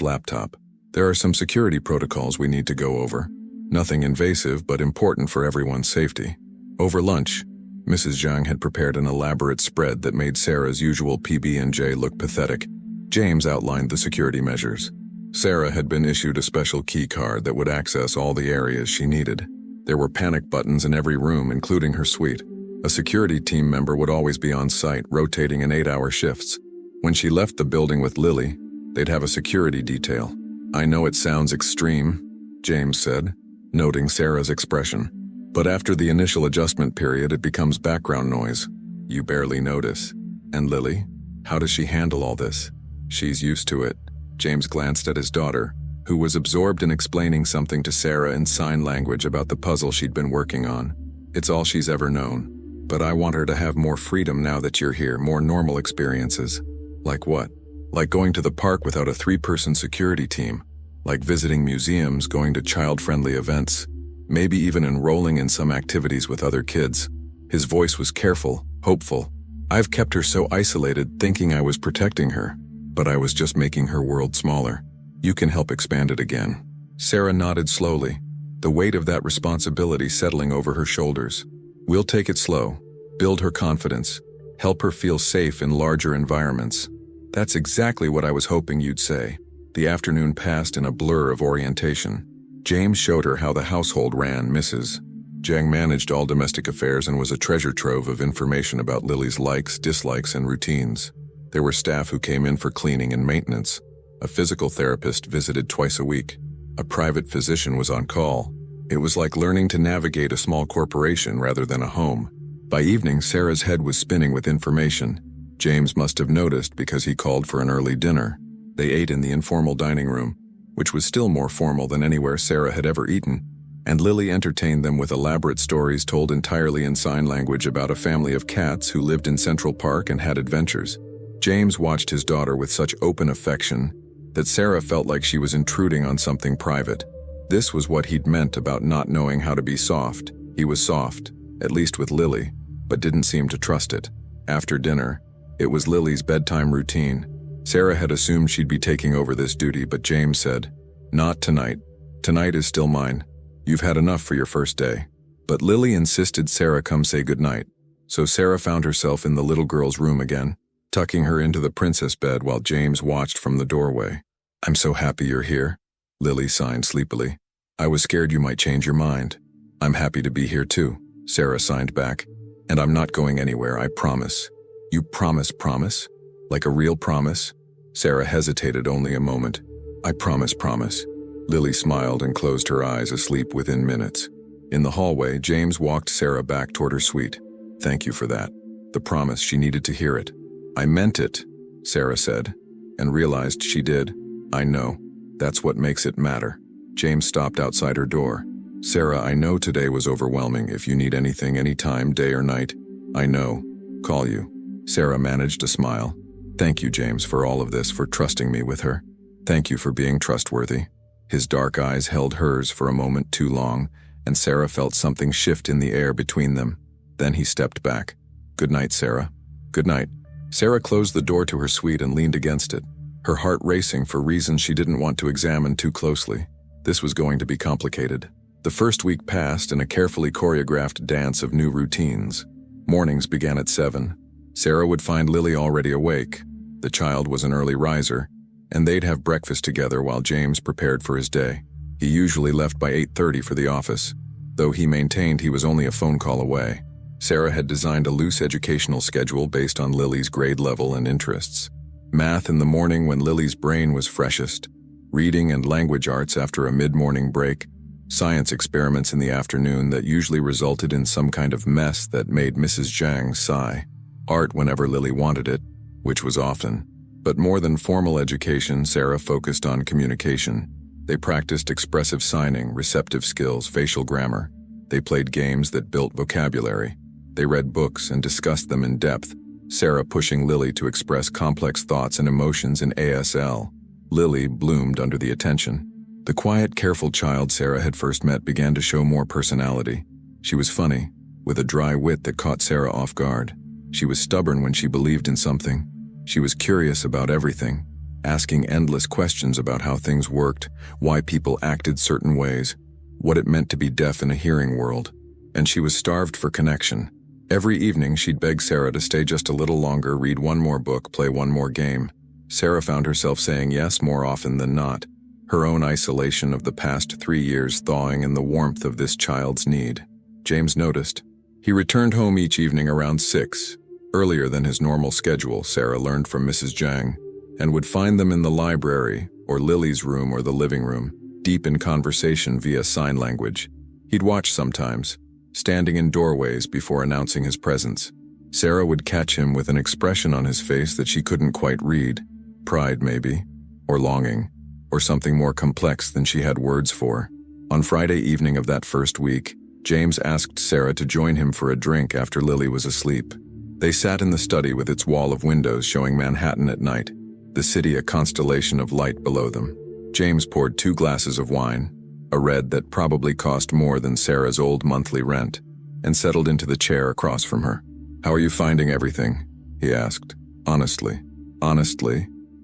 laptop. "There are some security protocols we need to go over. Nothing invasive, but important for everyone's safety." Over lunch, Mrs. Zhang had prepared an elaborate spread that made Sarah's usual PB&J look pathetic. James outlined the security measures. Sarah had been issued a special key card that would access all the areas she needed. There were panic buttons in every room, including her suite. A security team member would always be on site, rotating in 8-hour shifts. When she left the building with Lily, they'd have a security detail. "I know it sounds extreme," James said, noting Sarah's expression. "But after the initial adjustment period, it becomes background noise. You barely notice." "And Lily? How does she handle all this?" "She's used to it." James glanced at his daughter, who was absorbed in explaining something to Sarah in sign language about the puzzle she'd been working on. "It's all she's ever known. But I want her to have more freedom now that you're here, more normal experiences." "Like what?" "Like going to the park without a 3-person security team. Like visiting museums, going to child-friendly events. Maybe even enrolling in some activities with other kids." His voice was careful, hopeful. "I've kept her so isolated, thinking I was protecting her. But I was just making her world smaller. You can help expand it again." Sarah nodded slowly, the weight of that responsibility settling over her shoulders. "We'll take it slow, build her confidence, help her feel safe in larger environments." "That's exactly what I was hoping you'd say." The afternoon passed in a blur of orientation. James showed her how the household ran. Mrs. Jang managed all domestic affairs and was a treasure trove of information about Lily's likes, dislikes, and routines. There were staff who came in for cleaning and maintenance. A physical therapist visited twice a week. A private physician was on call. It was like learning to navigate a small corporation rather than a home. By evening, Sarah's head was spinning with information. James must have noticed because he called for an early dinner. They ate in the informal dining room, which was still more formal than anywhere Sarah had ever eaten, and Lily entertained them with elaborate stories told entirely in sign language about a family of cats who lived in Central Park and had adventures. James watched his daughter with such open affection that Sarah felt like she was intruding on something private. This was what he'd meant about not knowing how to be soft. He was soft, at least with Lily, but didn't seem to trust it. After dinner, it was Lily's bedtime routine. Sarah had assumed she'd be taking over this duty, but James said, "Not tonight. Tonight is still mine. You've had enough for your first day." But Lily insisted Sarah come say goodnight, so Sarah found herself in the little girl's room again, tucking her into the princess bed while James watched from the doorway. "I'm so happy you're here," Lily sighed sleepily. "I was scared you might change your mind." "I'm happy to be here too," Sarah signed back. "And I'm not going anywhere, I promise." "You promise? Like a real promise?" Sarah hesitated only a moment. "I promise." Lily smiled and closed her eyes, asleep within minutes. In the hallway, James walked Sarah back toward her suite. "Thank you for that." The promise, she needed to hear it. "I meant it," Sarah said, and realized she did. "I know. That's what makes it matter." James stopped outside her door. "Sarah, I know today was overwhelming. If you need anything, anytime, day or night, I know. Call you." Sarah managed a smile. "Thank you, James, for all of this, for trusting me with her. Thank you for being trustworthy." His dark eyes held hers for a moment too long, and Sarah felt something shift in the air between them. Then he stepped back. "Good night, Sarah." "Good night." Sarah closed the door to her suite and leaned against it, her heart racing for reasons she didn't want to examine too closely. This was going to be complicated. The first week passed in a carefully choreographed dance of new routines. Mornings began at 7. Sarah would find Lily already awake. The child was an early riser, and they'd have breakfast together while James prepared for his day. He usually left by 8:30 for the office, though he maintained he was only a phone call away. Sarah had designed a loose educational schedule based on Lily's grade level and interests. Math in the morning when Lily's brain was freshest, reading and language arts after a mid-morning break, science experiments in the afternoon that usually resulted in some kind of mess that made Mrs. Zhang sigh, art whenever Lily wanted it, which was often. But more than formal education, Sarah focused on communication. They practiced expressive signing, receptive skills, facial grammar. They played games that built vocabulary. They read books and discussed them in depth, Sarah pushing Lily to express complex thoughts and emotions in ASL. Lily bloomed under the attention. The quiet, careful child Sarah had first met began to show more personality. She was funny, with a dry wit that caught Sarah off guard. She was stubborn when she believed in something. She was curious about everything, asking endless questions about how things worked, why people acted certain ways, what it meant to be deaf in a hearing world. And she was starved for connection. Every evening she'd beg Sarah to stay just a little longer, read one more book, play one more game. Sarah found herself saying yes more often than not, her own isolation of the past 3 years thawing in the warmth of this child's need. James noticed. He returned home each evening around 6, earlier than his normal schedule, Sarah learned from Mrs. Zhang, and would find them in the library, or Lily's room or the living room, deep in conversation via sign language. He'd watch sometimes, standing in doorways before announcing his presence. Sarah would catch him with an expression on his face that she couldn't quite read. Pride, maybe, or longing, or something more complex than she had words for. On Friday evening of that first week, James asked Sarah to join him for a drink after Lily was asleep. They sat in the study with its wall of windows showing Manhattan at night, the city a constellation of light below them. James poured 2 glasses of wine, a red that probably cost more than Sarah's old monthly rent, and settled into the chair across from her. "How are you finding everything?" he asked. Honestly,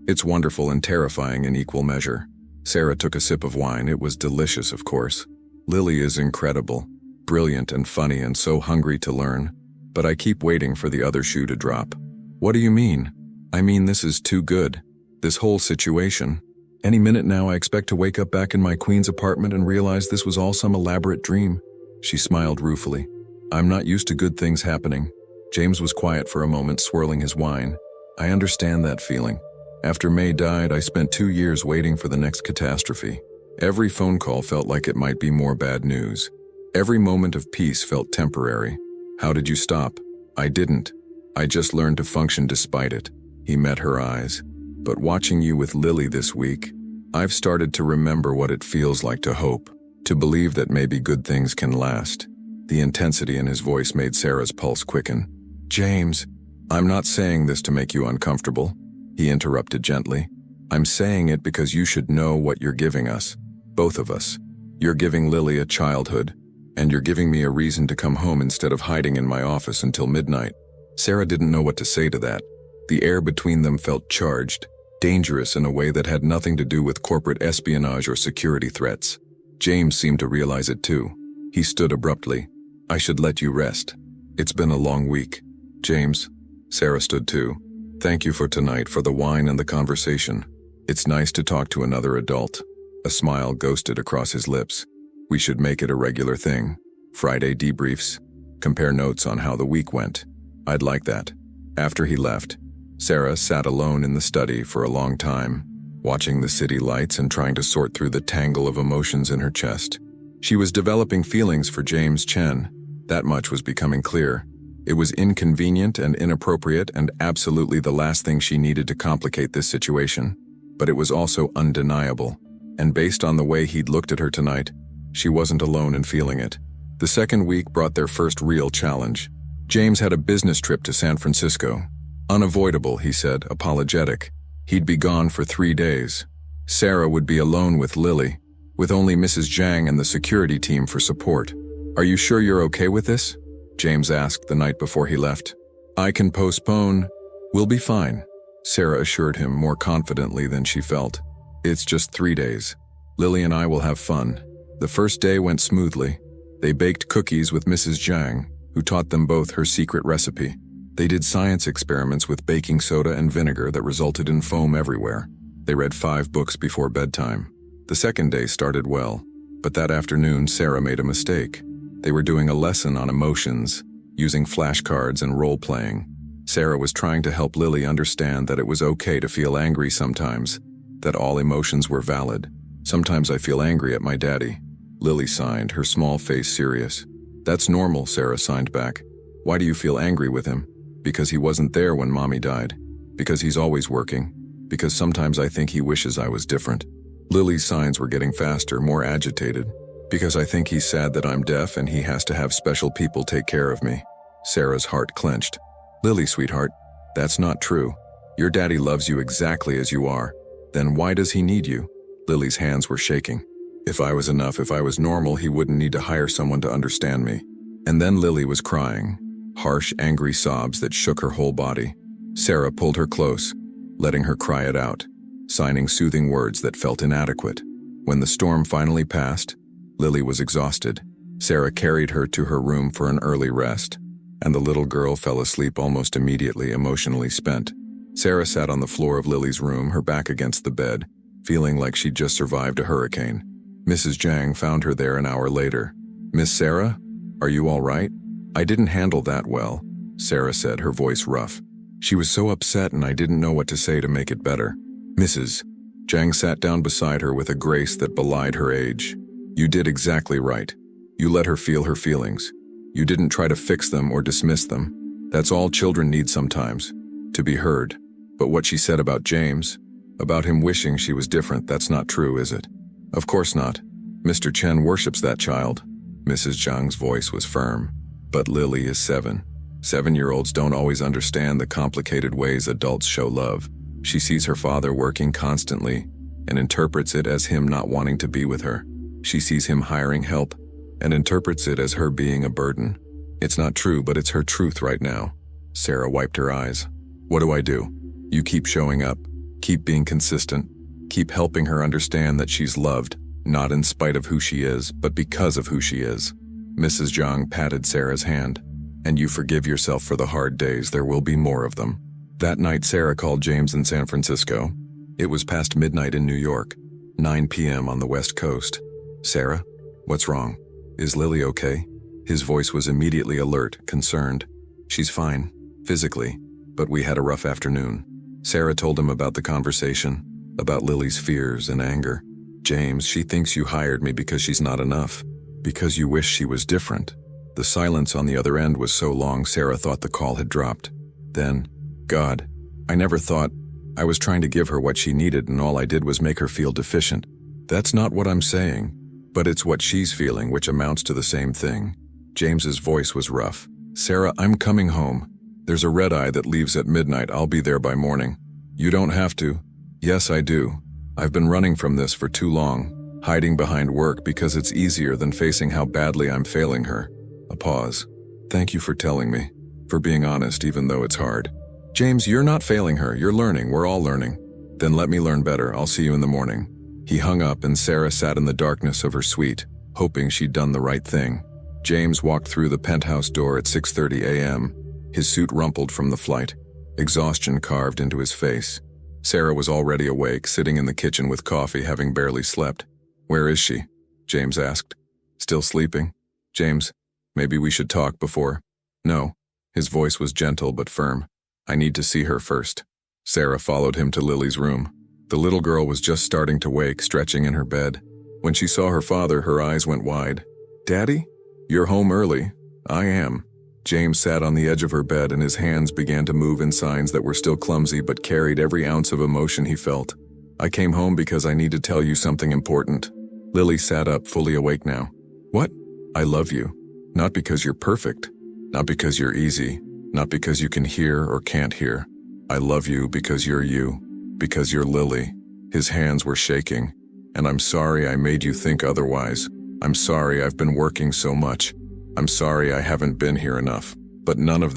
it's wonderful and terrifying in equal measure." Sarah took a sip of wine. It was delicious, of course. "Lily is incredible, brilliant and funny and so hungry to learn. But I keep waiting for the other shoe to drop." "What do you mean?" "I mean, this is too good. This whole situation. Any minute now I expect to wake up back in my queen's apartment and realize this was all some elaborate dream. She smiled ruefully. I'm not used to good things happening. James was quiet for a moment, swirling his wine. I understand that feeling. After May died, I spent 2 years waiting for the next catastrophe. Every phone call felt like it might be more bad news. Every moment of peace felt temporary. How did you stop? I didn't. I just learned to function despite it. He met her eyes. But watching you with Lily this week, I've started to remember what it feels like to hope, to believe that maybe good things can last. The intensity in his voice made Sarah's pulse quicken. James, I'm not saying this to make you uncomfortable, he interrupted gently. I'm saying it because you should know what you're giving us, both of us. You're giving Lily a childhood, and you're giving me a reason to come home instead of hiding in my office until midnight. Sarah didn't know what to say to that. The air between them felt charged, dangerous in a way that had nothing to do with corporate espionage or security threats. James seemed to realize it too. He stood abruptly. I should let you rest. It's been a long week. James, Sarah stood too. Thank you for tonight, for the wine and the conversation. It's nice to talk to another adult. A smile ghosted across his lips. We should make it a regular thing. Friday debriefs. Compare notes on how the week went. I'd like that. After he left, Sarah sat alone in the study for a long time, watching the city lights and trying to sort through the tangle of emotions in her chest. She was developing feelings for James Chen. That much was becoming clear. It was inconvenient and inappropriate and absolutely the last thing she needed to complicate this situation. But it was also undeniable. And based on the way he'd looked at her tonight, she wasn't alone in feeling it. The second week brought their first real challenge. James had a business trip to San Francisco. Unavoidable, he said, apologetic. He'd be gone for 3 days. Sarah would be alone with Lily, with only Mrs. Zhang and the security team for support. Are you sure you're okay with this? James asked the night before he left. I can postpone. We'll be fine, Sarah assured him more confidently than she felt. It's just 3 days. Lily and I will have fun. The first day went smoothly. They baked cookies with Mrs. Zhang, who taught them both her secret recipe. They did science experiments with baking soda and vinegar that resulted in foam everywhere. They read 5 books before bedtime. The second day started well, but that afternoon Sarah made a mistake. They were doing a lesson on emotions, using flashcards and role-playing. Sarah was trying to help Lily understand that it was okay to feel angry sometimes, that all emotions were valid. Sometimes I feel angry at my daddy. Lily signed, her small face serious. That's normal, Sarah signed back. Why do you feel angry with him? Because he wasn't there when Mommy died. Because he's always working. Because sometimes I think he wishes I was different. Lily's signs were getting faster, more agitated. Because I think he's sad that I'm deaf and he has to have special people take care of me. Sarah's heart clenched. Lily, sweetheart, that's not true. Your daddy loves you exactly as you are. Then why does he need you? Lily's hands were shaking. If I was enough, if I was normal, he wouldn't need to hire someone to understand me. And then Lily was crying. Harsh, angry sobs that shook her whole body. Sarah pulled her close, letting her cry it out, signing soothing words that felt inadequate. When the storm finally passed, Lily was exhausted. Sarah carried her to her room for an early rest, and the little girl fell asleep almost immediately, emotionally spent. Sarah sat on the floor of Lily's room, her back against the bed, feeling like she'd just survived a hurricane. Mrs. Zhang found her there an hour later. Miss Sarah, are you all right? I didn't handle that well, Sarah said, her voice rough. She was so upset and I didn't know what to say to make it better. Mrs. Zhang sat down beside her with a grace that belied her age. You did exactly right. You let her feel her feelings. You didn't try to fix them or dismiss them. That's all children need sometimes, to be heard. But what she said about James, about him wishing she was different, that's not true, is it? Of course not. Mr. Chen worships that child. Mrs. Zhang's voice was firm. But Lily is 7. 7-year-olds don't always understand the complicated ways adults show love. She sees her father working constantly and interprets it as him not wanting to be with her. She sees him hiring help and interprets it as her being a burden. It's not true, but it's her truth right now. Sarah wiped her eyes. What do I do? You keep showing up, keep being consistent, keep helping her understand that she's loved, not in spite of who she is, but because of who she is. Mrs. Zhang patted Sarah's hand. And you forgive yourself for the hard days, there will be more of them. That night Sarah called James in San Francisco. It was past midnight in New York, 9 p.m. on the West Coast. Sarah, what's wrong? Is Lily okay?" His voice was immediately alert, concerned. "She's fine, physically, but we had a rough afternoon." Sarah told him about the conversation, about Lily's fears and anger. "James, she thinks you hired me because she's not enough, because you wish she was different." The silence on the other end was so long Sarah thought the call had dropped. Then, "God, I never thought. I was trying to give her what she needed and all I did was make her feel deficient." "That's not what I'm saying, but it's what she's feeling, which amounts to the same thing." James's voice was rough. "Sarah, I'm coming home. There's a red-eye that leaves at midnight. I'll be there by morning." "You don't have to." "Yes, I do. I've been running from this for too long, hiding behind work because it's easier than facing how badly I'm failing her." A pause. "Thank you for telling me, for being honest even though it's hard." "James, you're not failing her. You're learning. We're all learning." "Then let me learn better. I'll see you in the morning." He hung up and Sarah sat in the darkness of her suite, hoping she'd done the right thing. James walked through the penthouse door at 6:30 a.m., his suit rumpled from the flight, exhaustion carved into his face. Sarah was already awake, sitting in the kitchen with coffee, having barely slept. "Where is she?" James asked. "Still sleeping?" "James, maybe we should talk before." "No." His voice was gentle but firm. "I need to see her first." Sarah followed him to Lily's room. The little girl was just starting to wake, stretching in her bed. When she saw her father, her eyes went wide. "Daddy? You're home early." "I am." James sat on the edge of her bed and his hands began to move in signs that were still clumsy but carried every ounce of emotion he felt. "I came home because I need to tell you something important." Lily sat up, fully awake now. "What?" "I love you. Not because you're perfect. Not because you're easy. Not because you can hear or can't hear. I love you because you're you. Because you're Lily." His hands were shaking. "And I'm sorry I made you think otherwise. I'm sorry I've been working so much. I'm sorry I haven't been here enough. But none of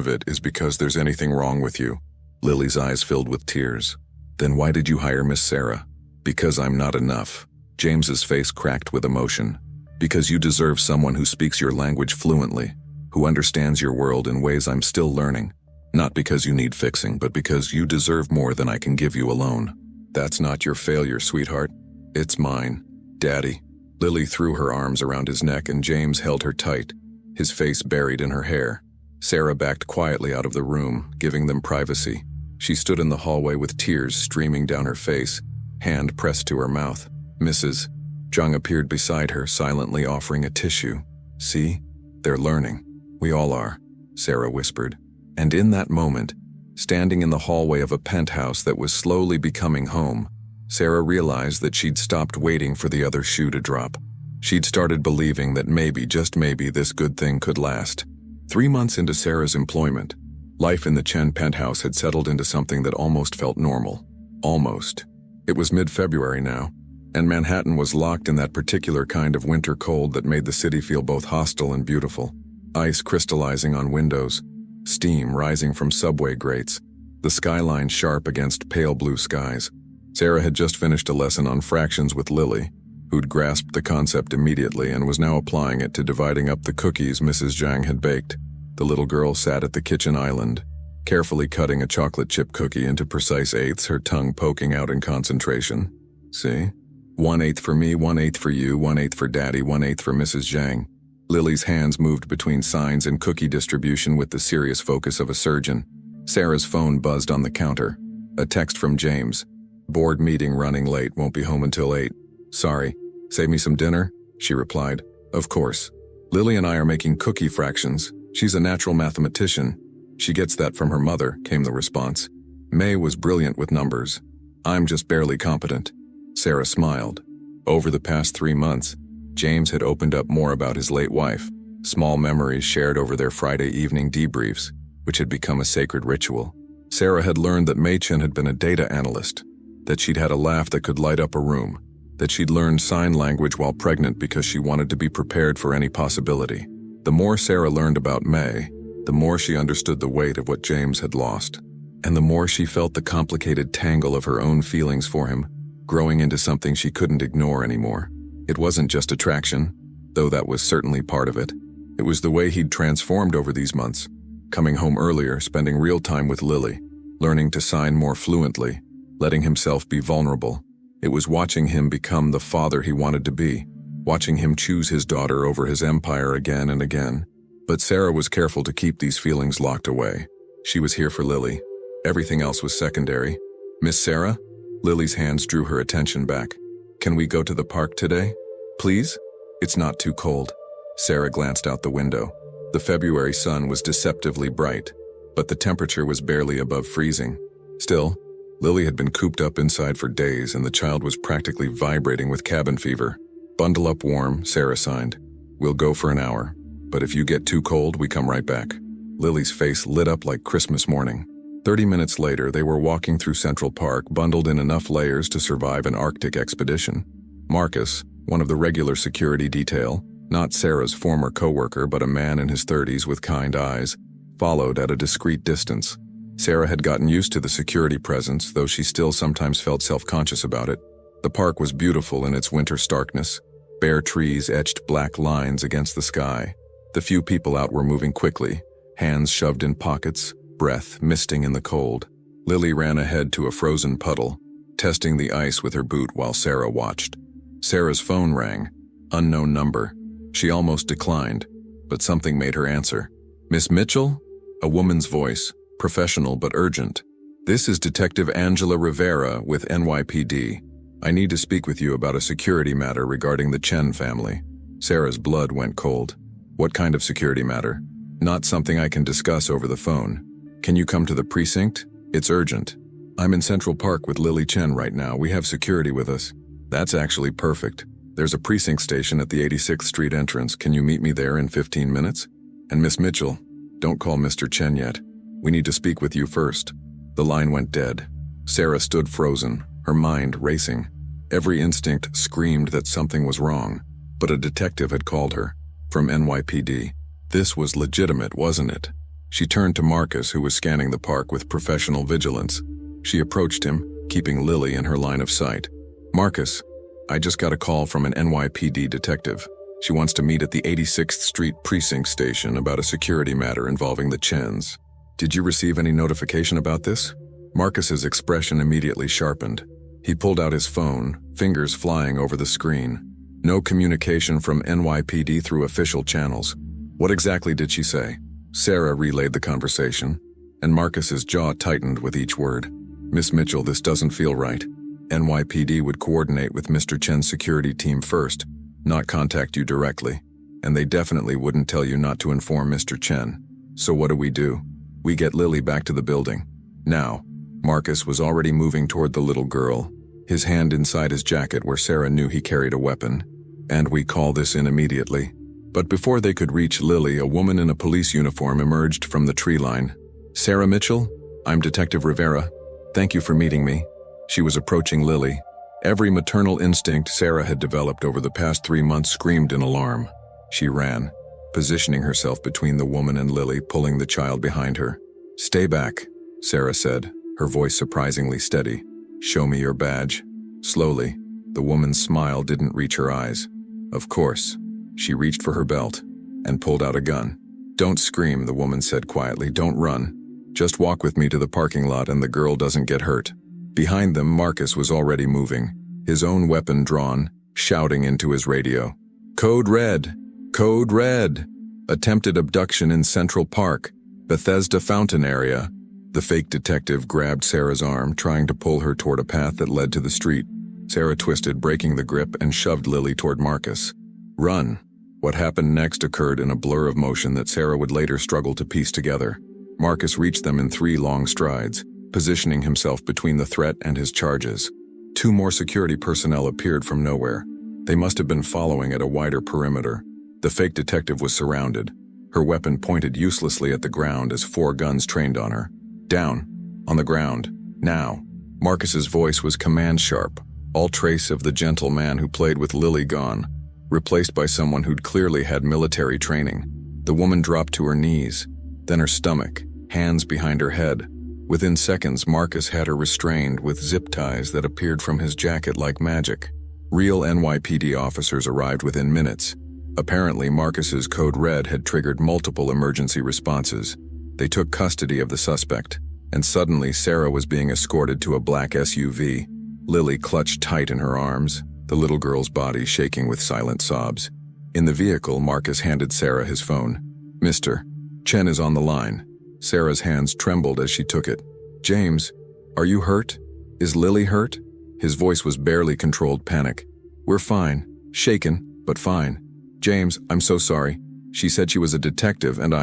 it is because there's anything wrong with you." Lily's eyes filled with tears. "Then why did you hire Miss Sarah?" "Because I'm not enough." James's face cracked with emotion. "Because you deserve someone who speaks your language fluently, who understands your world in ways I'm still learning. Not because you need fixing, but because you deserve more than I can give you alone." "That's not your failure, sweetheart. It's mine. Daddy." Lily threw her arms around his neck and James held her tight, his face buried in her hair. Sarah backed quietly out of the room, giving them privacy. She stood in the hallway with tears streaming down her face, hand pressed to her mouth. "Mrs." Jung appeared beside her, silently offering a tissue. "See? They're learning. We all are," Sarah whispered. And in that moment, standing in the hallway of a penthouse that was slowly becoming home, Sarah realized that she'd stopped waiting for the other shoe to drop. She'd started believing that maybe, just maybe, this good thing could last. 3 months into Sarah's employment, life in the Chen penthouse had settled into something that almost felt normal. Almost. It was mid-February now, and Manhattan was locked in that particular kind of winter cold that made the city feel both hostile and beautiful. Ice crystallizing on windows, steam rising from subway grates, the skyline sharp against pale blue skies. Sarah had just finished a lesson on fractions with Lily, who'd grasped the concept immediately and was now applying it to dividing up the cookies Mrs. Zhang had baked. The little girl sat at the kitchen island, carefully cutting a chocolate chip cookie into precise eighths, her tongue poking out in concentration. "See? 1/8 for me, 1/8 for you, 1/8 for Daddy, 1/8 for Mrs. Zhang." Lily's hands moved between signs and cookie distribution with the serious focus of a surgeon. Sarah's phone buzzed on the counter. A text from James. "Board meeting running late, won't be home until 8. "Sorry. Save me some dinner?" she replied. "Of course. Lily and I are making cookie fractions. She's a natural mathematician. She gets that from her mother," came the response. May was brilliant with numbers. "I'm just barely competent." Sarah smiled. Over the past 3 months, James had opened up more about his late wife, small memories shared over their Friday evening debriefs, which had become a sacred ritual. Sarah had learned that Mei Chen had been a data analyst, that she'd had a laugh that could light up a room, that she'd learned sign language while pregnant because she wanted to be prepared for any possibility. The more Sarah learned about May, the more she understood the weight of what James had lost, and the more she felt the complicated tangle of her own feelings for him, growing into something she couldn't ignore anymore. It wasn't just attraction, though that was certainly part of it. It was the way he'd transformed over these months, coming home earlier, spending real time with Lily, learning to sign more fluently, letting himself be vulnerable. It was watching him become the father he wanted to be. watching him choose his daughter over his empire again and again. But Sarah was careful to keep these feelings locked away. She was here for Lily. Everything else was secondary. "Miss Sarah?" Lily's hands drew her attention back. "Can we go to the park today? Please? It's not too cold." Sarah glanced out the window. The February sun was deceptively bright, but the temperature was barely above freezing. Still, Lily had been cooped up inside for days, and the child was practically vibrating with cabin fever. "Bundle up warm," Sarah signed. "We'll go for an hour, but if you get too cold, we come right back." Lily's face lit up like Christmas morning. 30 minutes later, they were walking through Central Park, bundled in enough layers to survive an Arctic expedition. Marcus, one of the regular security detail, not Sarah's former coworker but a man in his 30s with kind eyes, followed at a discreet distance. Sarah had gotten used to the security presence, though she still sometimes felt self-conscious about it. The park was beautiful in its winter starkness. Bare trees etched black lines against the sky. The few people out were moving quickly, hands shoved in pockets, breath misting in the cold. Lily ran ahead to a frozen puddle, testing the ice with her boot while Sarah watched. Sarah's phone rang. Unknown number. She almost declined, but something made her answer. "Miss Mitchell?" A woman's voice, professional but urgent. "This is Detective Angela Rivera with NYPD. I need to speak with you about a security matter regarding the Chen family." Sarah's blood went cold. "What kind of security matter?" "Not something I can discuss over the phone. Can you come to the precinct? It's urgent." "I'm in Central Park with Lily Chen right now. We have security with us." "That's actually perfect. There's a precinct station at the 86th Street entrance. Can you meet me there in 15 minutes? And Miss Mitchell, don't call Mr. Chen yet. We need to speak with you first." The line went dead. Sarah stood frozen, her mind racing. Every instinct screamed that something was wrong, but a detective had called her, from NYPD. This was legitimate, wasn't it? She turned to Marcus, who was scanning the park with professional vigilance. She approached him, keeping Lily in her line of sight. "Marcus, I just got a call from an NYPD detective. She wants to meet at the 86th Street precinct station about a security matter involving the Chens. Did you receive any notification about this?" Marcus's expression immediately sharpened. He pulled out his phone, fingers flying over the screen. "No communication from NYPD through official channels. What exactly did she say?" Sarah relayed the conversation, and Marcus's jaw tightened with each word. "Miss Mitchell, this doesn't feel right. NYPD would coordinate with Mr. Chen's security team first, not contact you directly, and they definitely wouldn't tell you not to inform Mr. Chen. So what do? We get Lily back to the building. Now." Marcus was already moving toward the little girl, his hand inside his jacket where Sarah knew he carried a weapon. "And we call this in immediately." But before they could reach Lily, a woman in a police uniform emerged from the tree line. "Sarah Mitchell? I'm Detective Rivera. Thank you for meeting me." She was approaching Lily. Every maternal instinct Sarah had developed over the past 3 months screamed in alarm. She ran, positioning herself between the woman and Lily, pulling the child behind her. "Stay back," Sarah said, her voice surprisingly steady. "Show me your badge." Slowly, the woman's smile didn't reach her eyes. Of course. She reached for her belt and pulled out a gun. "Don't scream," the woman said quietly. "Don't run. Just walk with me to the parking lot and the girl doesn't get hurt." Behind them, Marcus was already moving, his own weapon drawn, shouting into his radio. "Code Red! Code Red! Attempted abduction in Central Park, Bethesda Fountain area." The fake detective grabbed Sarah's arm, trying to pull her toward a path that led to the street. Sarah twisted, breaking the grip, and shoved Lily toward Marcus. "Run." What happened next occurred in a blur of motion that Sarah would later struggle to piece together. Marcus reached them in 3 long strides, positioning himself between the threat and his charges. 2 more security personnel appeared from nowhere. They must have been following at a wider perimeter. The fake detective was surrounded, her weapon pointed uselessly at the ground as 4 guns trained on her. "Down. On the ground. Now." Marcus's voice was command-sharp, all trace of the gentle man who played with Lily gone, replaced by someone who'd clearly had military training. The woman dropped to her knees, then her stomach, hands behind her head. Within seconds, Marcus had her restrained with zip ties that appeared from his jacket like magic. Real NYPD officers arrived within minutes. Apparently, Marcus's Code Red had triggered multiple emergency responses. They took custody of the suspect, and suddenly Sarah was being escorted to a black SUV. Lily clutched tight in her arms. the little girl's body shaking with silent sobs. In the vehicle, Marcus handed Sarah his phone. "Mr. Chen is on the line." Sarah's hands trembled as she took it. "James, are you hurt? Is Lily hurt?" His voice was barely controlled panic. "We're fine. Shaken, but fine. James, I'm so sorry. She said she was a detective and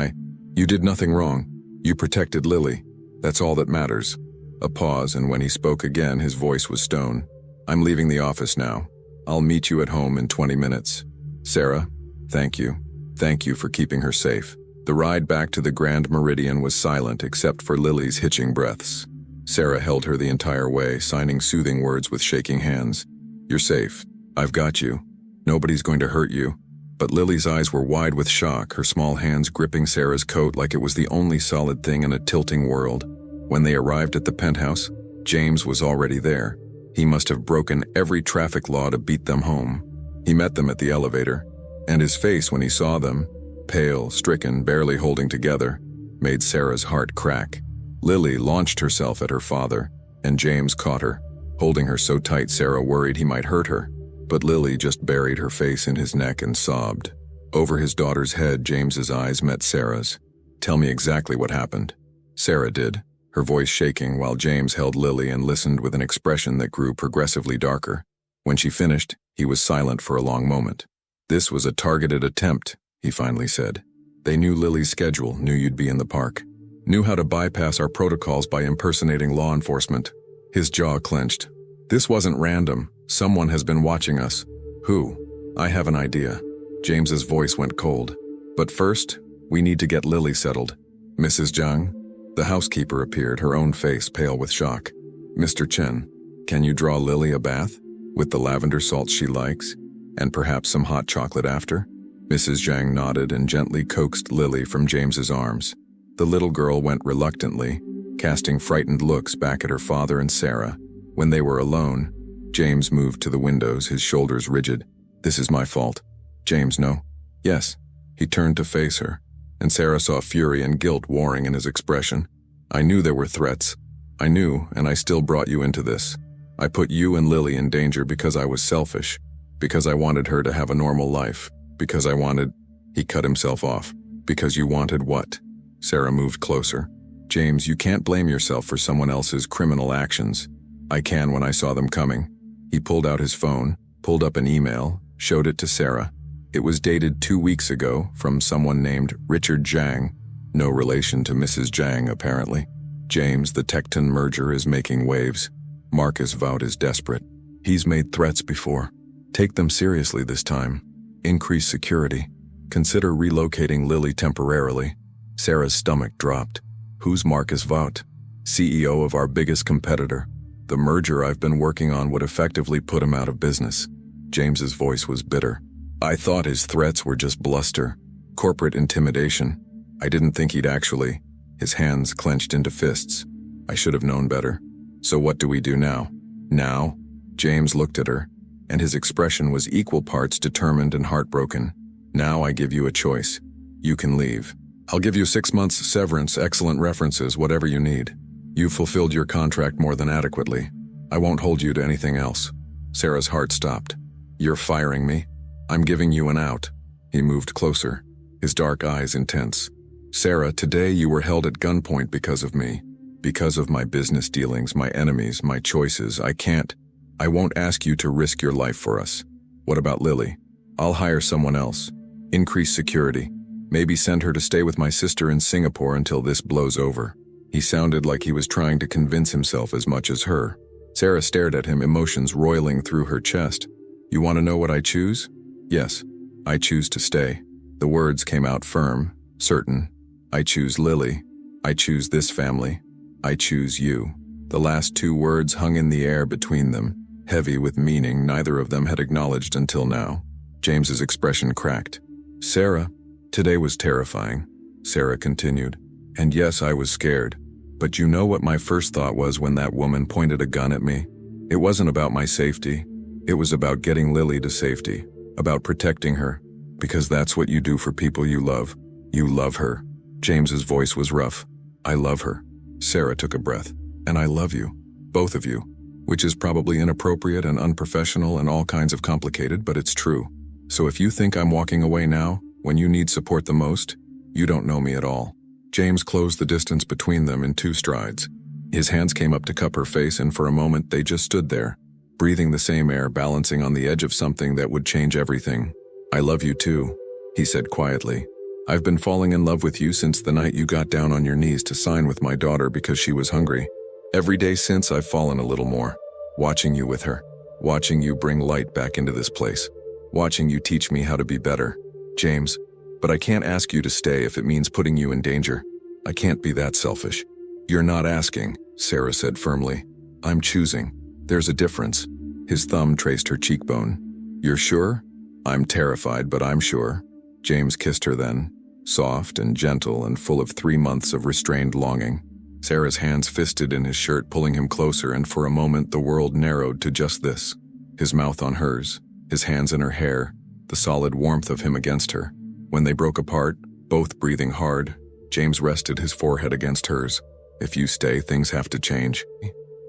You did nothing wrong. You protected Lily. That's all that matters." A pause, and when he spoke again, his voice was stone. "I'm leaving the office now. I'll meet you at home in 20 minutes. Sarah, thank you. Thank you for keeping her safe." The ride back to the Grand Meridian was silent except for Lily's hitching breaths. Sarah held her the entire way, signing soothing words with shaking hands. "You're safe. I've got you. Nobody's going to hurt you." But Lily's eyes were wide with shock, her small hands gripping Sarah's coat like it was the only solid thing in a tilting world. When they arrived at the penthouse, James was already there. He must have broken every traffic law to beat them home. He met them at the elevator, and his face when he saw them, pale, stricken, barely holding together, made Sarah's heart crack. Lily launched herself at her father, and James caught her, holding her so tight Sarah worried he might hurt her. But Lily just buried her face in his neck and sobbed. Over his daughter's head, James's eyes met Sarah's. "Tell me exactly what happened." Sarah did, her voice shaking while James held Lily and listened with an expression that grew progressively darker. When she finished, he was silent for a long moment. "This was a targeted attempt," he finally said. "They knew Lily's schedule, knew you'd be in the park, knew how to bypass our protocols by impersonating law enforcement." His jaw clenched. "This wasn't random. Someone has been watching us." "Who?" "I have an idea." James's voice went cold. "But first, we need to get Lily settled." "Mrs. Zhang?" The housekeeper appeared, her own face pale with shock. "Mr. Chen, can you draw Lily a bath? With the lavender salts she likes? And perhaps some hot chocolate after?" Mrs. Zhang nodded and gently coaxed Lily from James's arms. The little girl went reluctantly, casting frightened looks back at her father and Sarah. When they were alone, James moved to the windows, his shoulders rigid. "This is my fault." "James, no." "Yes." He turned to face her, and Sarah saw fury and guilt warring in his expression. "I knew there were threats. I knew, and I still brought you into this. I put you and Lily in danger because I was selfish, because I wanted her to have a normal life, because I wanted—" He cut himself off. "Because you wanted what?" Sarah moved closer. "James, you can't blame yourself for someone else's criminal actions. I can when I saw them coming." He pulled out his phone, pulled up an email, showed it to Sarah. It was dated 2 weeks ago from someone named Richard Zhang, no relation to Mrs. Zhang apparently. "James, the Tecton merger is making waves. Marcus vowed is desperate. He's made threats before. Take them seriously this time. Increase security. Consider relocating Lily temporarily." Sarah's stomach dropped. "Who's Marcus Vout?" "CEO of our biggest competitor. The merger I've been working on would effectively put him out of business." James's voice was bitter. "I thought his threats were just bluster, corporate intimidation. I didn't think he'd actually—" His hands clenched into fists. "I should have known better. So what do we do now?" "Now?" James looked at her, and his expression was equal parts determined and heartbroken. "Now I give you a choice. You can leave. I'll give you 6 months severance, excellent references, whatever you need. You've fulfilled your contract more than adequately. I won't hold you to anything else." Sarah's heart stopped. "You're firing me? I'm giving you an out." He moved closer, his dark eyes intense. "Sarah, today you were held at gunpoint because of me. Because of my business dealings, my enemies, my choices. I won't ask you to risk your life for us. What about Lily? I'll hire someone else. Increase security. Maybe send her to stay with my sister in Singapore until this blows over." He sounded like he was trying to convince himself as much as her. Sarah stared at him, emotions roiling through her chest. "You want to know what I choose?" "Yes, I choose to stay." The words came out firm, certain. "I choose Lily. I choose this family. I choose you." The last 2 words hung in the air between them, heavy with meaning neither of them had acknowledged until now. James's expression cracked. "Sarah, today was terrifying," Sarah continued. "And yes, I was scared. But you know what my first thought was when that woman pointed a gun at me? It wasn't about my safety. It was about getting Lily to safety, about protecting her, because that's what you do for people you love. You love her." James's voice was rough. "I love her." Sarah took a breath. "And I love you. Both of you. which is probably inappropriate and unprofessional and all kinds of complicated, but it's true. So if you think I'm walking away now, when you need support the most, you don't know me at all. James closed the distance between them in 2 strides. His hands came up to cup her face, and for a moment they just stood there, breathing the same air, balancing on the edge of something that would change everything. I love you too, he said quietly. I've been falling in love with you since the night you got down on your knees to sign with my daughter because she was hungry. Every day since, I've fallen a little more. Watching you with her. Watching you bring light back into this place. Watching you teach me how to be better. James, but I can't ask you to stay if it means putting you in danger. I can't be that selfish. You're not asking, Sarah said firmly. I'm choosing. There's a difference. His thumb traced her cheekbone. You're sure? I'm terrified, but I'm sure. James kissed her then, soft and gentle and full of 3 months of restrained longing. Sarah's hands fisted in his shirt, pulling him closer, and for a moment the world narrowed to just this. His mouth on hers, his hands in her hair, the solid warmth of him against her. When they broke apart, both breathing hard, James rested his forehead against hers. If you stay, things have to change.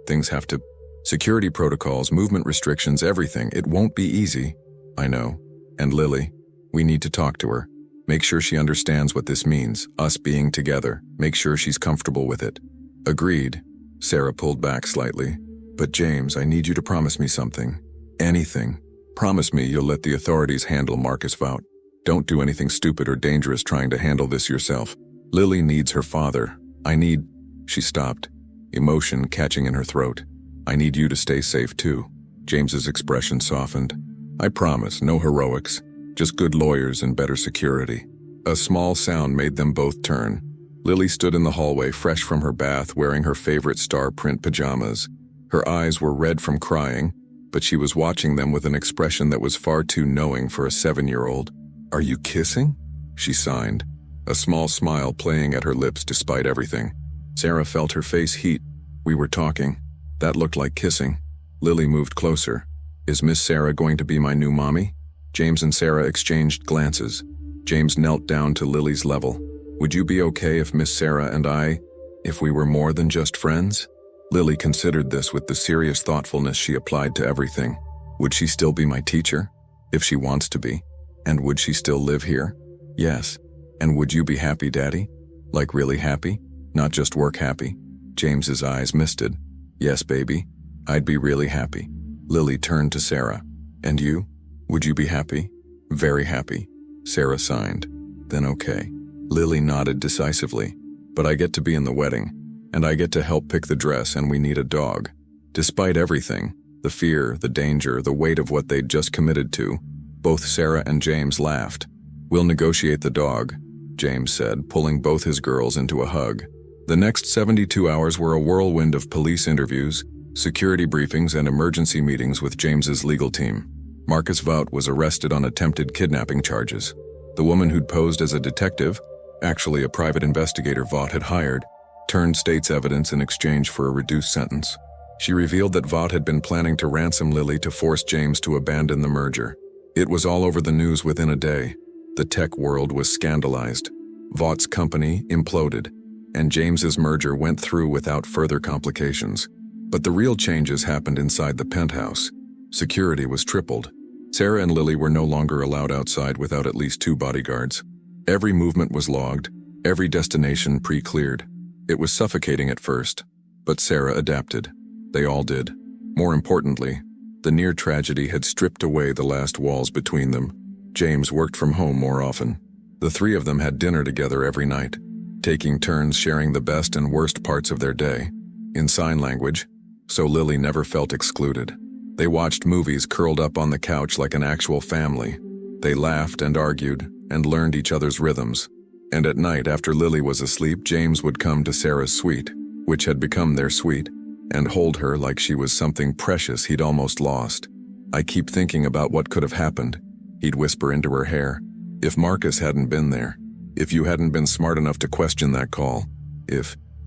Things have to... Security protocols, movement restrictions, everything. It won't be easy. I know. And Lily, we need to talk to her. Make sure she understands what this means, us being together. Make sure she's comfortable with it. Agreed. Sarah pulled back slightly. But James, I need you to promise me something. Anything. Promise me you'll let the authorities handle Marcus Vout. Don't do anything stupid or dangerous trying to handle this yourself. Lily needs her father. I need... She stopped, emotion catching in her throat. I need you to stay safe too. James's expression softened. I promise, no heroics. Just good lawyers and better security. A small sound made them both turn. Lily stood in the hallway, fresh from her bath, wearing her favorite star print pajamas. Her eyes were red from crying, but she was watching them with an expression that was far too knowing for a 7-year-old. Are you kissing? She signed, a small smile playing at her lips despite everything. Sarah felt her face heat. We were talking. That looked like kissing. Lily moved closer. Is Miss Sarah going to be my new mommy? James and Sarah exchanged glances. James knelt down to Lily's level. Would you be okay if Miss Sarah and I, if we were more than just friends? Lily considered this with the serious thoughtfulness she applied to everything. Would she still be my teacher? If she wants to be. And would she still live here? Yes. And would you be happy, Daddy? Like really happy? Not just work happy. James's eyes misted. Yes, baby. I'd be really happy. Lily turned to Sarah. And you? Would you be happy? Very happy. Sarah signed. Then okay. Lily nodded decisively. But I get to be in the wedding. And I get to help pick the dress, and we need a dog. Despite everything, the fear, the danger, the weight of what they'd just committed to, both Sarah and James laughed. We'll negotiate the dog, James said, pulling both his girls into a hug. The next 72 hours were a whirlwind of police interviews, security briefings, and emergency meetings with James's legal team. Marcus Vout was arrested on attempted kidnapping charges. The woman who'd posed as a detective, actually a private investigator Vout had hired, turned state's evidence in exchange for a reduced sentence. She revealed that Vout had been planning to ransom Lily to force James to abandon the merger. It was all over the news within a day. The tech world was scandalized. Vought's company imploded, and James's merger went through without further complications. But the real changes happened inside the penthouse. Security was tripled. Sarah and Lily were no longer allowed outside without at least 2 bodyguards. Every movement was logged, every destination pre-cleared. It was suffocating at first, but Sarah adapted. They all did. More importantly, the near tragedy had stripped away the last walls between them. James worked from home more often. The 3 of them had dinner together every night, taking turns sharing the best and worst parts of their day, in sign language, so Lily never felt excluded. They watched movies curled up on the couch like an actual family. They laughed and argued and learned each other's rhythms. And at night, after Lily was asleep, James would come to Sarah's suite, which had become their suite, and hold her like she was something precious he'd almost lost. I keep thinking about what could have happened, he'd whisper into her hair, if Marcus hadn't been there. If you hadn't been smart enough to question that call.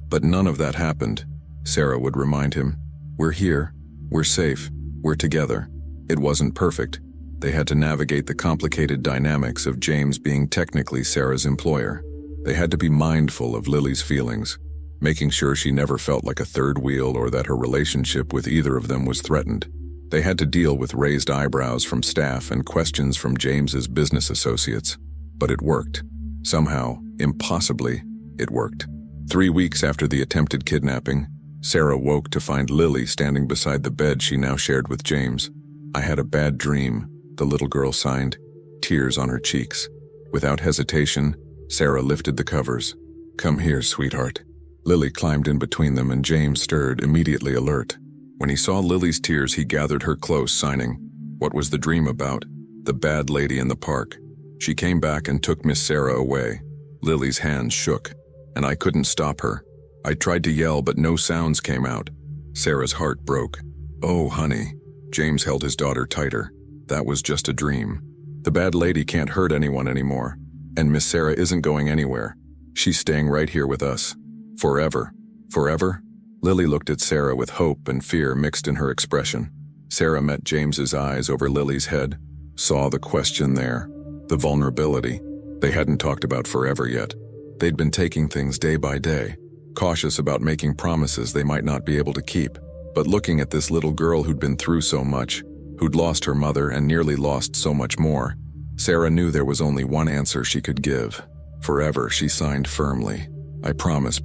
But none of that happened, Sarah would remind him. We're here, we're safe, we're together. It wasn't perfect. They had to navigate the complicated dynamics of James being technically Sarah's employer. They had to be mindful of Lily's feelings. making sure she never felt like a third wheel or that her relationship with either of them was threatened. They had to deal with raised eyebrows from staff and questions from James's business associates. But it worked. Somehow, impossibly, it worked. 3 weeks after the attempted kidnapping, Sarah woke to find Lily standing beside the bed she now shared with James. "I had a bad dream," the little girl signed, tears on her cheeks. Without hesitation, Sarah lifted the covers. "Come here, sweetheart." Lily climbed in between them and James stirred, immediately alert. When he saw Lily's tears, he gathered her close, signing. What was the dream about? The bad lady in the park. She came back and took Miss Sarah away. Lily's hands shook, and I couldn't stop her. I tried to yell, but no sounds came out. Sarah's heart broke. "Oh, honey." James held his daughter tighter. "That was just a dream. The bad lady can't hurt anyone anymore, and Miss Sarah isn't going anywhere. She's staying right here with us. Forever." "Forever?" Lily looked at Sarah with hope and fear mixed in her expression. Sarah met James's eyes over Lily's head, saw the question there, the vulnerability. They hadn't talked about forever yet. They'd been taking things day by day, cautious about making promises they might not be able to keep. But looking at this little girl who'd been through so much, who'd lost her mother and nearly lost so much more, Sarah knew there was only one answer she could give. "Forever," she signed firmly. "I promise,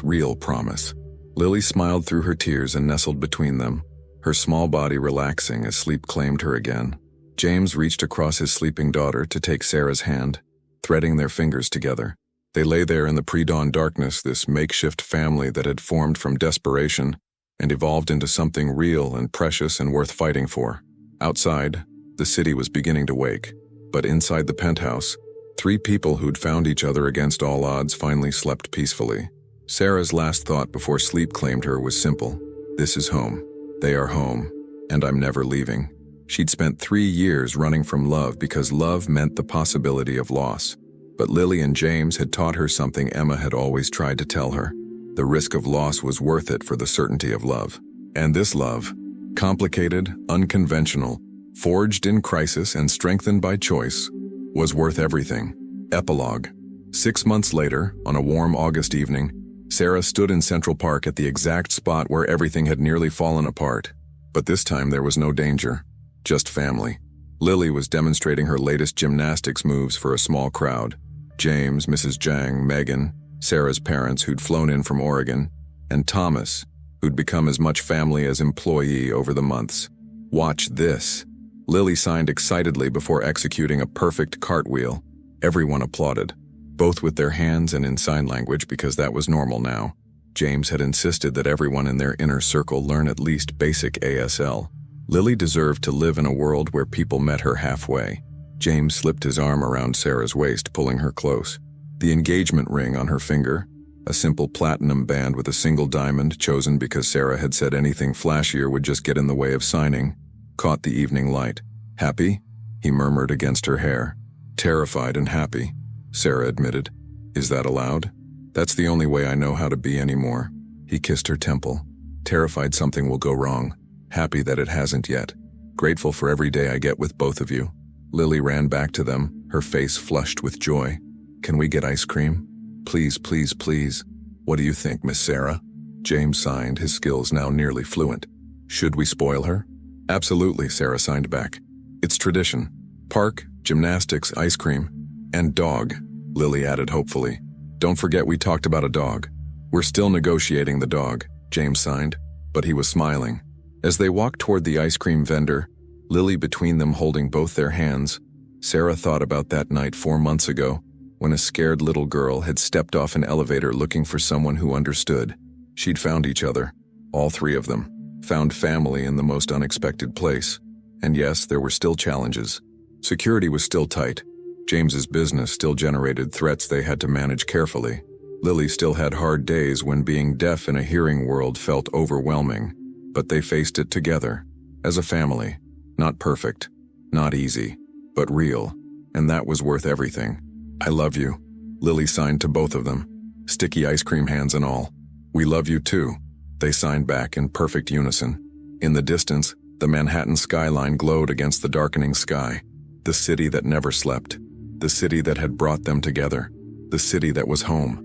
real promise." Lily smiled through her tears and nestled between them, her small body relaxing as sleep claimed her again. James reached across his sleeping daughter to take Sarah's hand, threading their fingers together. They lay there in the pre-dawn darkness, this makeshift family that had formed from desperation and evolved into something real and precious and worth fighting for. Outside, the city was beginning to wake, but inside the penthouse, 3 people who'd found each other against all odds finally slept peacefully. Sarah's last thought before sleep claimed her was simple. This is home. They are home, and I'm never leaving. She'd spent 3 years running from love because love meant the possibility of loss. But Lily and James had taught her something Emma had always tried to tell her. The risk of loss was worth it for the certainty of love. And this love, complicated, unconventional, forged in crisis and strengthened by choice, was worth everything. Epilogue. 6 months later, on a warm August evening, Sarah stood in Central Park at the exact spot where everything had nearly fallen apart. But this time there was no danger, just family. Lily was demonstrating her latest gymnastics moves for a small crowd. James, Mrs. Jang, Megan, Sarah's parents who'd flown in from Oregon, and Thomas, who'd become as much family as employee over the months. "Watch this." Lily signed excitedly before executing a perfect cartwheel. Everyone applauded, both with their hands and in sign language because that was normal now. James had insisted that everyone in their inner circle learn at least basic ASL. Lily deserved to live in a world where people met her halfway. James slipped his arm around Sarah's waist, pulling her close. The engagement ring on her finger, a simple platinum band with a single diamond chosen because Sarah had said anything flashier would just get in the way of signing, caught the evening light. "Happy?" he murmured against her hair. "Terrified and happy," Sarah admitted. "Is that allowed?" "That's the only way I know how to be anymore." He kissed her temple. "Terrified something will go wrong. Happy that it hasn't yet. Grateful for every day I get with both of you." Lily ran back to them, her face flushed with joy. "Can we get ice cream? Please, please, please." "What do you think, Miss Sarah?" James signed, his skills now nearly fluent. "Should we spoil her?" "Absolutely," Sarah signed back. "It's tradition. Park, gymnastics, ice cream, and dog," Lily added hopefully. "Don't forget we talked about a dog." "We're still negotiating the dog," James signed, but he was smiling. As they walked toward the ice cream vendor, Lily between them holding both their hands, Sarah thought about that night 4 months ago when a scared little girl had stepped off an elevator looking for someone who understood. She'd found each other, all 3 of them, found family in the most unexpected place. And yes, there were still challenges. Security was still tight. James's business still generated threats they had to manage carefully. Lily still had hard days when being deaf in a hearing world felt overwhelming. But they faced it together, as a family. Not perfect, not easy, but real, and that was worth everything. "I love you," Lily signed to both of them, sticky ice cream hands and all. "We love you too," they signed back in perfect unison. In the distance, the Manhattan skyline glowed against the darkening sky. The city that never slept, the city that had brought them together, the city that was home.